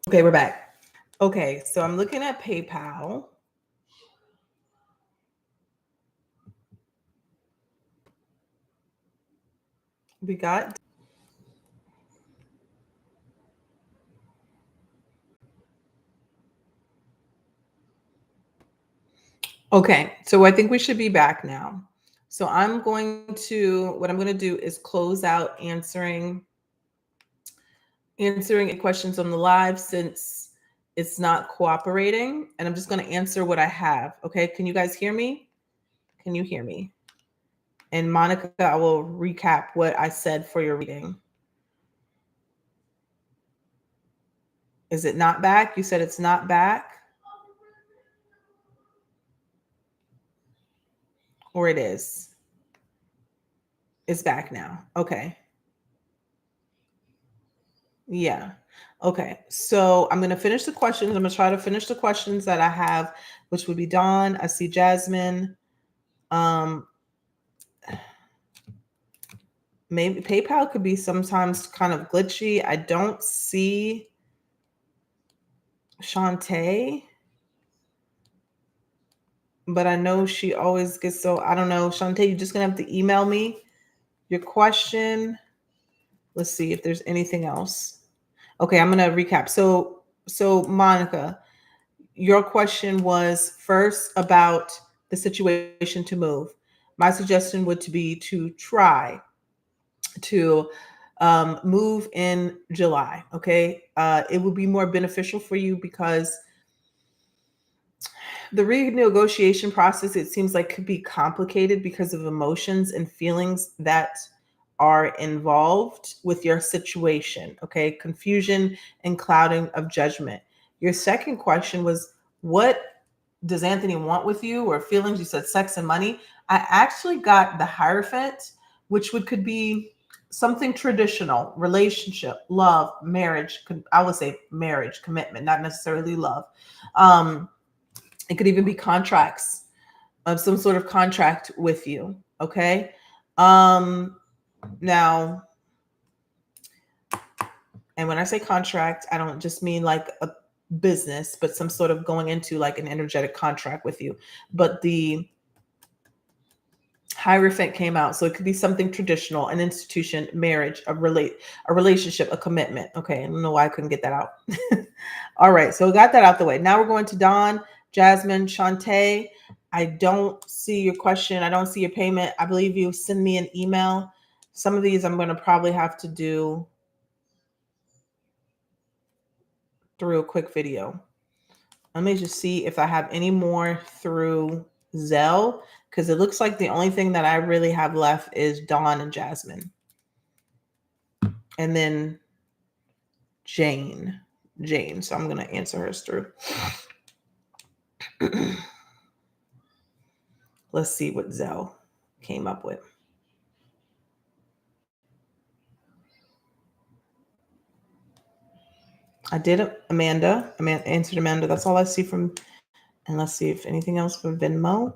Okay, we're back. Okay, so I'm looking at PayPal. We got okay, so I think we should be back now. So what I'm going to do is close out answering questions on the live since it's not cooperating, and I'm just going to answer what I have. Okay, can you guys hear me? Can you hear me? And Monica, I will recap what I said for your reading. Is it not back? You said it's not back? Or it is? It's back now. Okay. Yeah. Okay. So I'm going to finish the questions. I'm going to try to finish the questions that I have, which would be Dawn. I see Jasmine. Maybe PayPal could be sometimes kind of glitchy. I don't see Shante, but I know she always gets so, I don't know. Shante, you're just going to have to email me your question. Let's see if there's anything else. Okay, I'm going to recap. So Monica, your question was first about the situation to move. My suggestion would be to try to move in July. Okay, it would be more beneficial for you because the renegotiation process, it seems like, could be complicated because of emotions and feelings that are involved with your situation. Okay, confusion and clouding of judgment. Your second question was, what does Anthony want with you, or feelings? You said sex and money. I actually got the Hierophant, which could be something traditional: relationship, love, marriage. I would say marriage, commitment, not necessarily love. It could even be contracts, of some sort of contract with you. Okay. Now, and when I say contract, I don't just mean like a business, but some sort of going into like an energetic contract with you. But the Hierophant came out. So it could be something traditional, an institution, marriage, a relationship, a commitment. Okay. I don't know why I couldn't get that out. All right. So we got that out the way. Now we're going to Dawn, Jasmine, Shante. I don't see your question. I don't see your payment. I believe you send me an email. Some of these I'm going to probably have to do through a quick video. Let me just see if I have any more through Zelle, because it looks like the only thing that I really have left is Dawn and Jasmine. And then Jane. So I'm going to answer hers through. Let's see what Zelle came up with. I did Amanda. Amanda answered Amanda. That's all I see from. And let's see if anything else from Venmo.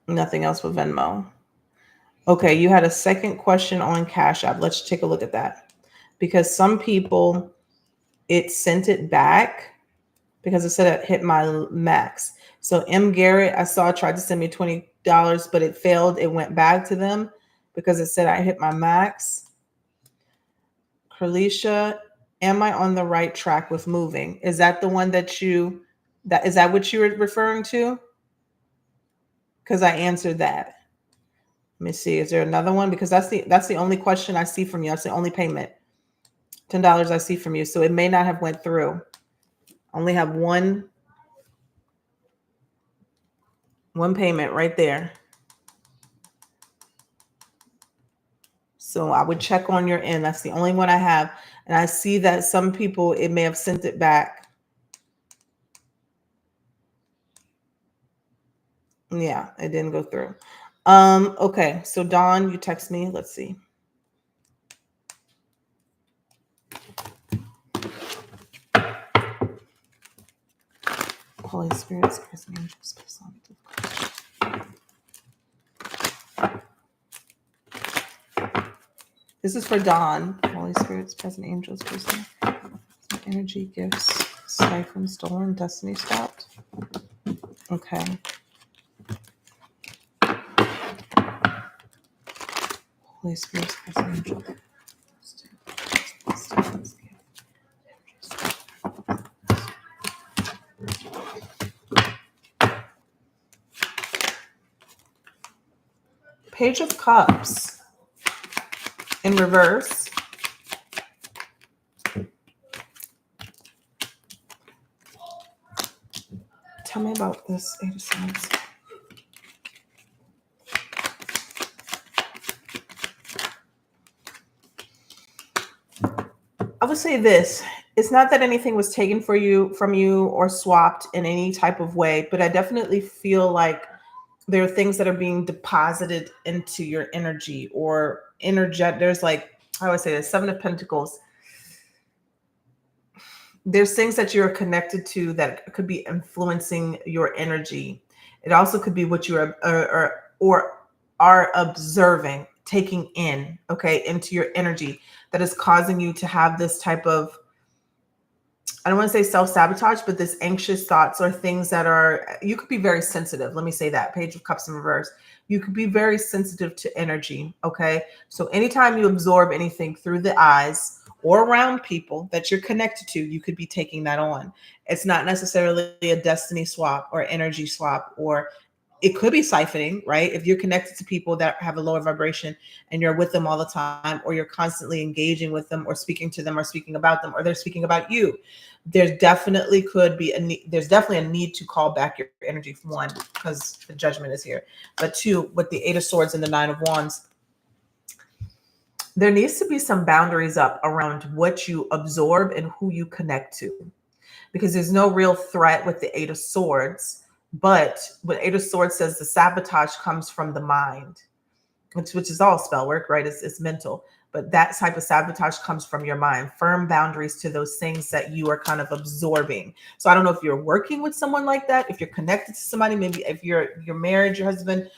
Nothing else with Venmo. Okay, you had a second question on Cash App. Let's take a look at that. Because some people, it sent it back because it said it hit my max. So M. Garrett, I saw, tried to send me $20, but it failed. It went back to them because it said I hit my max. Carlicia, am I on the right track with moving? Is that the one that is that what you were referring to? Because I answered that. Let me see. Is there another one? Because that's the only question I see from you. That's the only payment. $10 I see from you. So it may not have went through. I only have one payment right there. So I would check on your end. That's the only one I have. And I see that some people, it may have sent it back. Yeah, it didn't go through. Okay. So Dawn, you text me. Let's see. Holy Spirit, Spirit, angels, please help me. This is for Dawn. Holy Spirits, present angels, present energy, gifts, siphoned, stolen, destiny stopped. Okay. Holy Spirits, present angels. Page of Cups in reverse. Tell me about this Eight of Swords. I would say this. It's not that anything was taken from you or swapped in any type of way, but I definitely feel like there are things that are being deposited into your energy or energetic. There's like, I would say the Seven of Pentacles. There's things that you're connected to that could be influencing your energy. It also could be what you are observing, taking in, okay, into your energy that is causing you to have this type of, I don't want to say self-sabotage, but this anxious thoughts or things that are, you could be very sensitive. Let me say that. Page of Cups in reverse. You could be very sensitive to energy. Okay. So anytime you absorb anything through the eyes or around people that you're connected to, you could be taking that on. It's not necessarily a destiny swap or energy swap, or it could be siphoning, right? If you're connected to people that have a lower vibration and you're with them all the time, or you're constantly engaging with them or speaking to them or speaking about them, or they're speaking about you, there's definitely there's definitely a need to call back your energy, for one, because the judgment is here. But two, with the Eight of Swords and the Nine of Wands, there needs to be some boundaries up around what you absorb and who you connect to, because there's no real threat with the Eight of Swords. But what Eight of Swords says, the sabotage comes from the mind, which is all spell work, right? It's mental. But that type of sabotage comes from your mind. Firm boundaries to those things that you are kind of absorbing. So I don't know if you're working with someone like that, if you're connected to somebody, maybe if you're married, your husband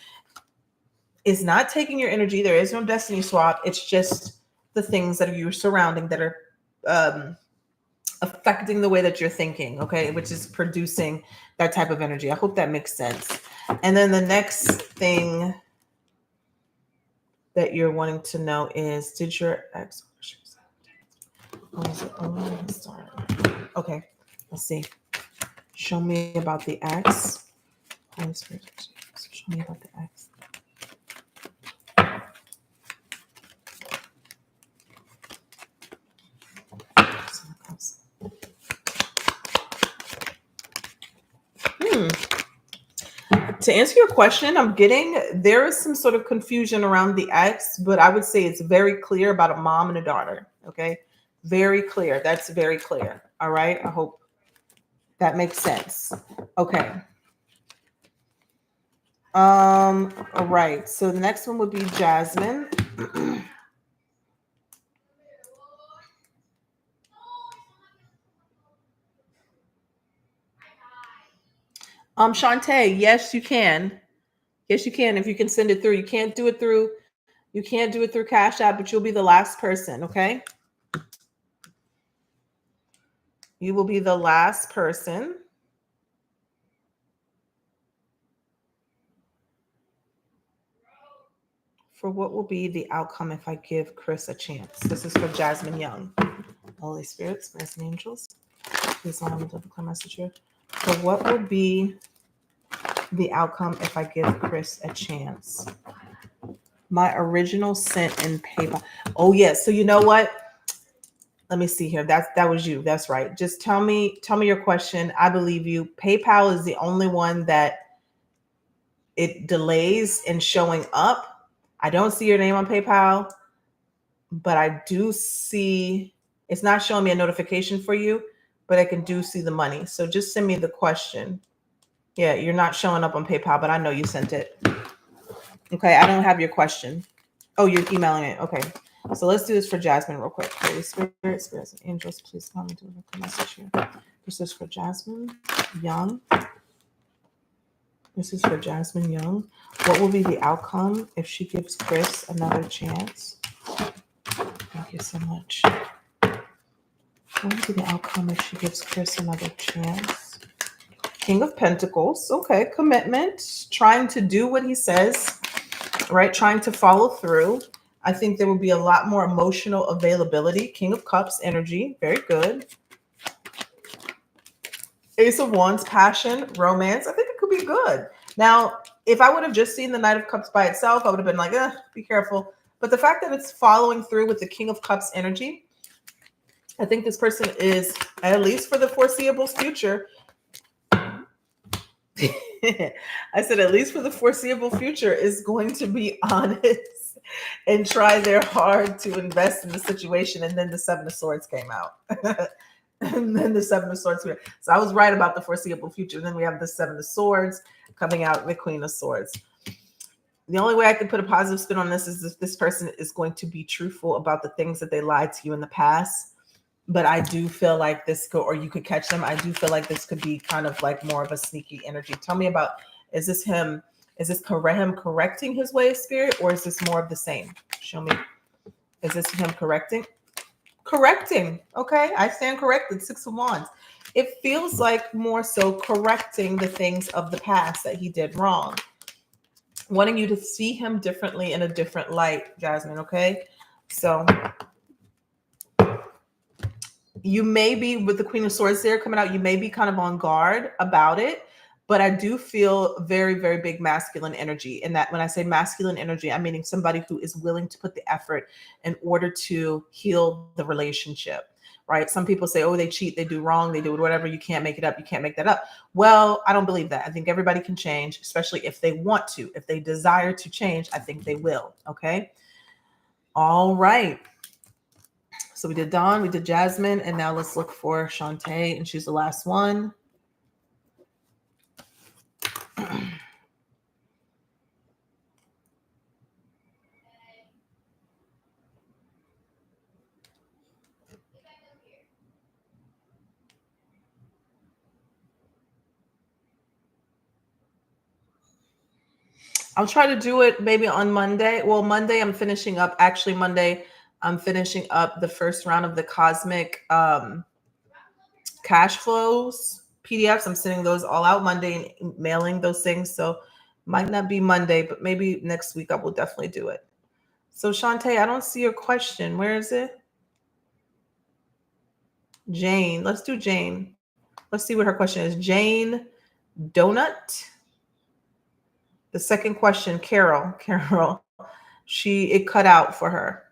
is not taking your energy. There is no destiny swap. It's just the things that you're surrounding that are affecting the way that you're thinking, okay, which is producing that type of energy. I hope that makes sense. And then the next thing that you're wanting to know is, did your ex, okay, let's see. Show me about the ex. Holy Spirit, show me about the ex. To answer your question, I'm getting, there is some sort of confusion around the ex, but I would say it's very clear about a mom and a daughter. Okay. Very clear. That's very clear. All right. I hope that makes sense. Okay. All right. So the next one would be Jasmine. Shante, yes, you can. Yes, you can. If you can send it through, you can't do it through You can't do it through Cash App, but you'll be the last person, okay? You will be the last person. For what will be the outcome if I give Chris a chance? This is for Jasmine Young. Holy Spirit, spirits and angels, please allow me to declare my message here. So what will be the outcome if I give Chris a chance? My original sent in PayPal. Oh yes. So you know what? Let me see here. That was you. That's right. Just tell me your question. I believe you. PayPal is the only one that it delays in showing up. I don't see your name on PayPal, but I do see it's not showing me a notification for you, but I can do see the money. So just send me the question. Yeah, you're not showing up on PayPal, but I know you sent it. Okay, I don't have your question. Oh, you're emailing it. Okay. So let's do this for Jasmine real quick. Holy Spirit, spirits and angels, please come into the message here. This is for Jasmine Young. This is for Jasmine Young. What will be the outcome if she gives Chris another chance? Thank you so much. What will be the outcome if she gives Chris another chance? King of Pentacles. Okay, commitment. Trying to do what he says, right? Trying to follow through. I think there will be a lot more emotional availability. King of Cups energy. Very good. Ace of Wands, passion, romance. I think it could be good. Now, if I would have just seen the Knight of Cups by itself, I would have been like, be careful. But the fact that it's following through with the King of Cups energy, I think this person is, at least for the foreseeable future, I said, at least for the foreseeable future, is going to be honest and try their hard to invest in the situation. And then the Seven of Swords came out. And then the Seven of Swords. So I was right about the foreseeable future. And then we have the Seven of Swords coming out, the Queen of Swords. The only way I can put a positive spin on this is if this person is going to be truthful about the things that they lied to you in the past. But I do feel like this could, or you could catch them. I do feel like this could be kind of like more of a sneaky energy. Tell me about, is this him? Is this him correcting his way of spirit, or is this more of the same? Show me. Is this him correcting? Correcting. Okay. I stand corrected. Six of Wands. It feels like more so correcting the things of the past that he did wrong. Wanting you to see him differently in a different light, Jasmine. Okay. So you may be, with the Queen of Swords there coming out, you may be kind of on guard about it, but I do feel very, very big masculine energy. And that when I say masculine energy, I'm meaning somebody who is willing to put the effort in order to heal the relationship, right? Some people say, oh, they cheat, they do wrong, they do whatever. You can't make it up. You can't make that up. Well, I don't believe that. I think everybody can change, especially if they want to. If they desire to change, I think they will. Okay. All right. So we did Dawn, we did Jasmine, and now let's look for Shante, and she's the last one. I'll try to do it maybe on Monday. Well, Monday I'm finishing up. Actually, Monday I'm finishing up the first round of the cosmic cash flows PDFs. I'm sending those all out Monday and mailing those things. So might not be Monday, but maybe next week I will definitely do it. So Shante, I don't see your question. Where is it? Jane. Let's do Jane. Let's see what her question is. Jane Donut. The second question, Carol. It cut out for her.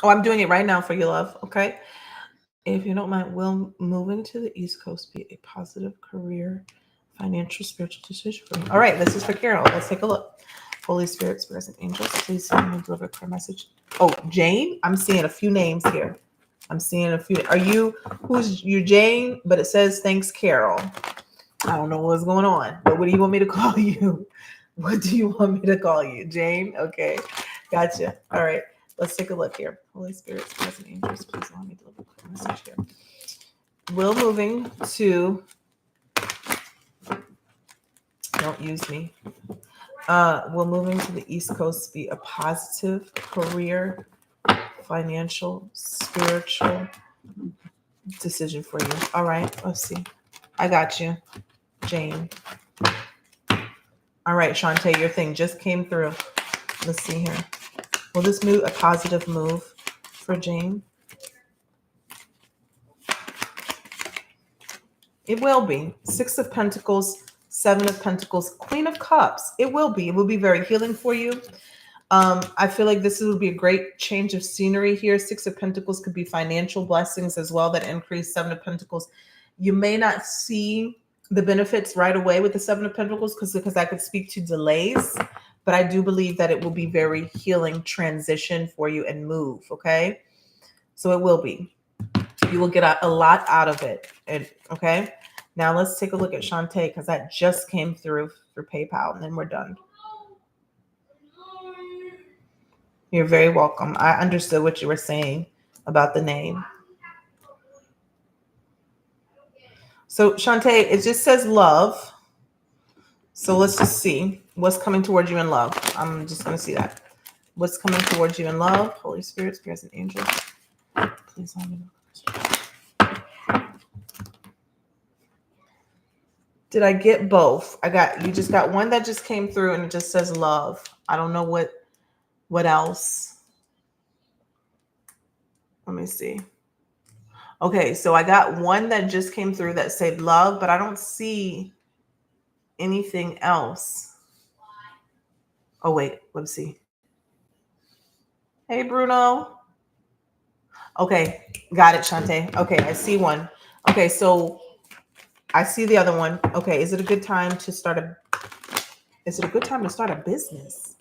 Oh, I'm doing it right now for you, love. Okay. If you don't mind, will moving to the East Coast be a positive career, financial, spiritual decision for me? All right, this is for Carol. Let's take a look. Holy Spirit, spirits and angels, please send me a deliver clear message. Oh, Jane, I'm seeing a few names here. I'm seeing a few. Are you, who's you, Jane? But it says thanks, Carol. I don't know what's going on, but what do you want me to call you? What do you want me to call you? Jane? Okay, gotcha. All right. Let's take a look here. Holy Spirit, spirits and angels, please allow me to deliver a message here. Will moving to Don't use me. Will moving to the East Coast be a positive career, financial, spiritual decision for you? All right, let's see. I got you, Jane. All right, Shante, your thing just came through. Let's see here. Will this move a positive move for Jane? It will be. 6 of Pentacles, 7 of Pentacles, Queen of Cups. It will be. It will be very healing for you. I feel like this would be a great change of scenery here. 6 of Pentacles could be financial blessings as well that increase. 7 of Pentacles. You may not see the benefits right away with the 7 of Pentacles because I could speak to delays, but I do believe that it will be very healing transition for you and move. Okay. So it will be. You will get a lot out of it. And okay. Now let's take a look at Shante because that just came through for PayPal and then we're done. You're very welcome. I understood what you were saying about the name. So Shante, it just says love. So let's just see what's coming towards you in love. I'm just going to see that. What's coming towards you in love? Holy Spirit, spirits and angels. Please let me know. Did I get both? You just got one that just came through and it just says love. I don't know what else. Let me see. Okay, so I got one that just came through that said love, but I don't see anything else. Oh, wait, let's see. Hey, Bruno. Okay, got it, Shante. Okay, I see one. Okay, so I see the other one. Okay, is it a good time to start a business?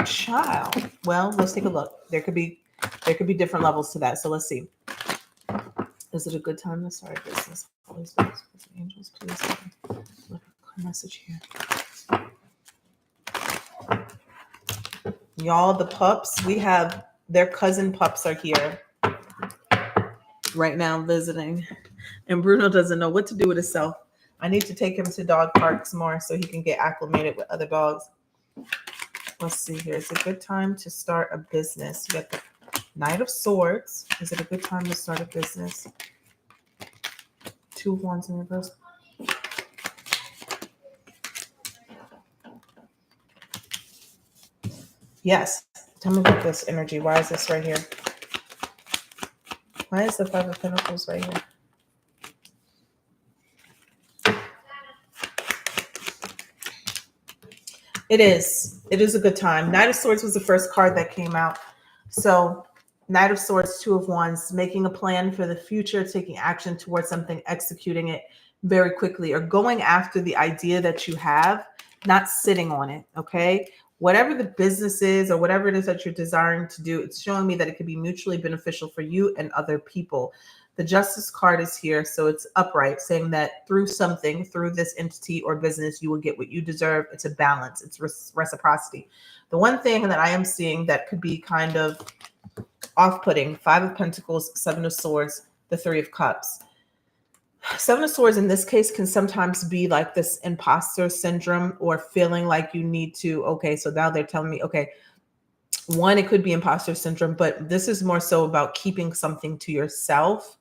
Child. Well, let's take a look. There could be different levels to that. So let's see. Is it a good time to start a business? Holy Spirit, angels, please look at the message here. Y'all, the pups, we have their cousin pups are here right now visiting. And Bruno doesn't know what to do with himself. I need to take him to dog parks more so he can get acclimated with other dogs. Let's see here. Is it a good time to start a business? You got the Knight of Swords. Is it a good time to start a business? 2 of Wands in reverse. Yes. Tell me about this energy. Why is this right here? Why is the 5 of Pentacles right here? It is. It is a good time. Knight of Swords was the first card that came out. So Knight of Swords, 2 of Wands, making a plan for the future, taking action towards something, executing it very quickly, or going after the idea that you have, not sitting on it, okay? Whatever the business is or whatever it is that you're desiring to do, it's showing me that it could be mutually beneficial for you and other people. The Justice card is here, so it's upright, saying that through something, through this entity or business, you will get what you deserve. It's a balance. It's reciprocity. The one thing that I am seeing that could be kind of off-putting, 5 of Pentacles, 7 of Swords, the 3 of Cups. 7 of Swords in this case can sometimes be like this imposter syndrome or feeling like you need to, okay, so now they're telling me, okay, one, it could be imposter syndrome, but this is more so about keeping something to yourself.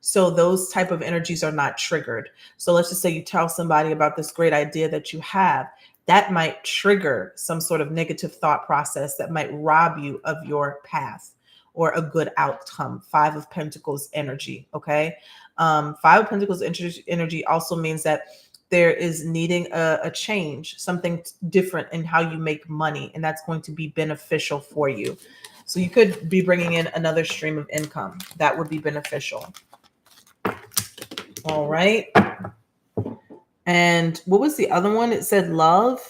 So those type of energies are not triggered. So let's just say you tell somebody about this great idea that you have, that might trigger some sort of negative thought process that might rob you of your path or a good outcome. 5 of Pentacles energy. Okay. 5 of Pentacles energy also means that there is needing a change, something different in how you make money, and that's going to be beneficial for you. So you could be bringing in another stream of income that would be beneficial. All right. And what was the other one? It said love.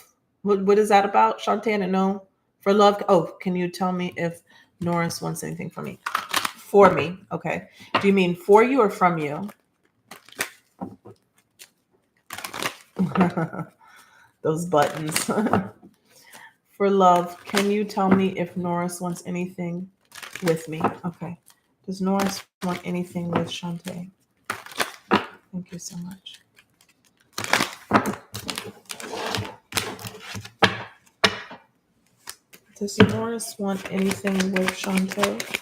What is that about, Shante? I don't know. For love. Oh, can you tell me if Norris wants anything from me? For me. Okay. Do you mean for you or from you? Those buttons. For love, can you tell me if Norris wants anything with me? Okay. Does Norris want anything with Shante? Thank you so much. Does Morris want anything with Shante?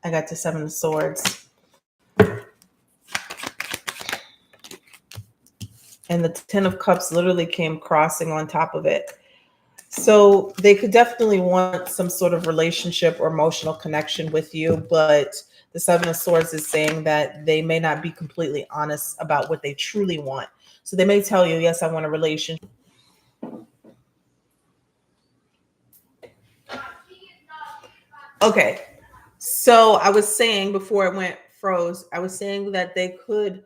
I got the 7 of Swords. And the 10 of Cups literally came crossing on top of it. So they could definitely want some sort of relationship or emotional connection with you, but the 7 of Swords is saying that they may not be completely honest about what they truly want. So they may tell you, yes, I want a relationship. Okay. So I was saying before it went froze, I was saying that they could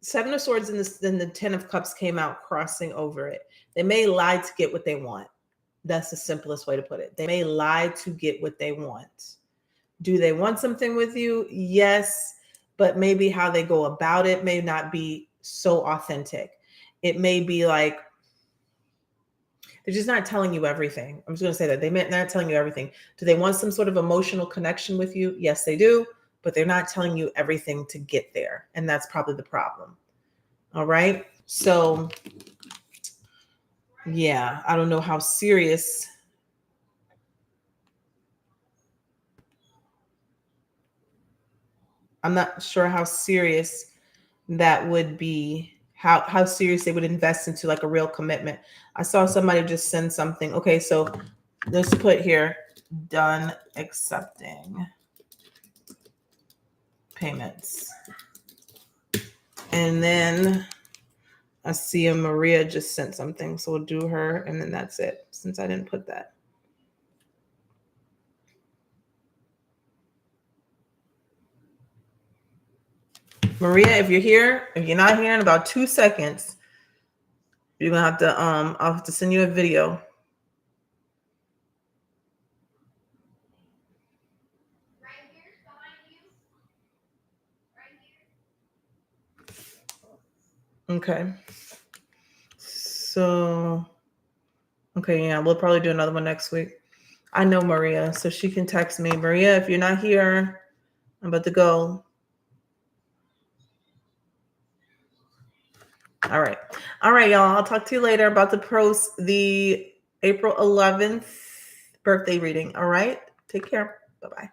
7 of Swords and the 10 of Cups came out crossing over it. They may lie to get what they want. That's the simplest way to put it. They may lie to get what they want. Do they want something with you? Yes, but maybe how they go about it may not be so authentic. It may be like they're just not telling you everything. I'm just going to say that they may not telling you everything. Do they want some sort of emotional connection with you? Yes, they do, but they're not telling you everything to get there. And that's probably the problem. All right. So, yeah, I don't know how serious. I'm not sure how serious that would be, how serious they would invest into like a real commitment. I saw somebody just send something. Okay, so let's put here, done accepting payments. And then I see a Maria just sent something. So we'll do her and then that's it, since I didn't put that. Maria, if you're here, if you're not here in about 2 seconds, you're gonna have to I'll have to send you a video. Okay. So okay, yeah, we'll probably do another one next week. I know Maria, so she can text me. Maria, if you're not here, I'm about to go. All right. All right, y'all. I'll talk to you later. About to post the April 11th birthday reading. All right. Take care. Bye-bye.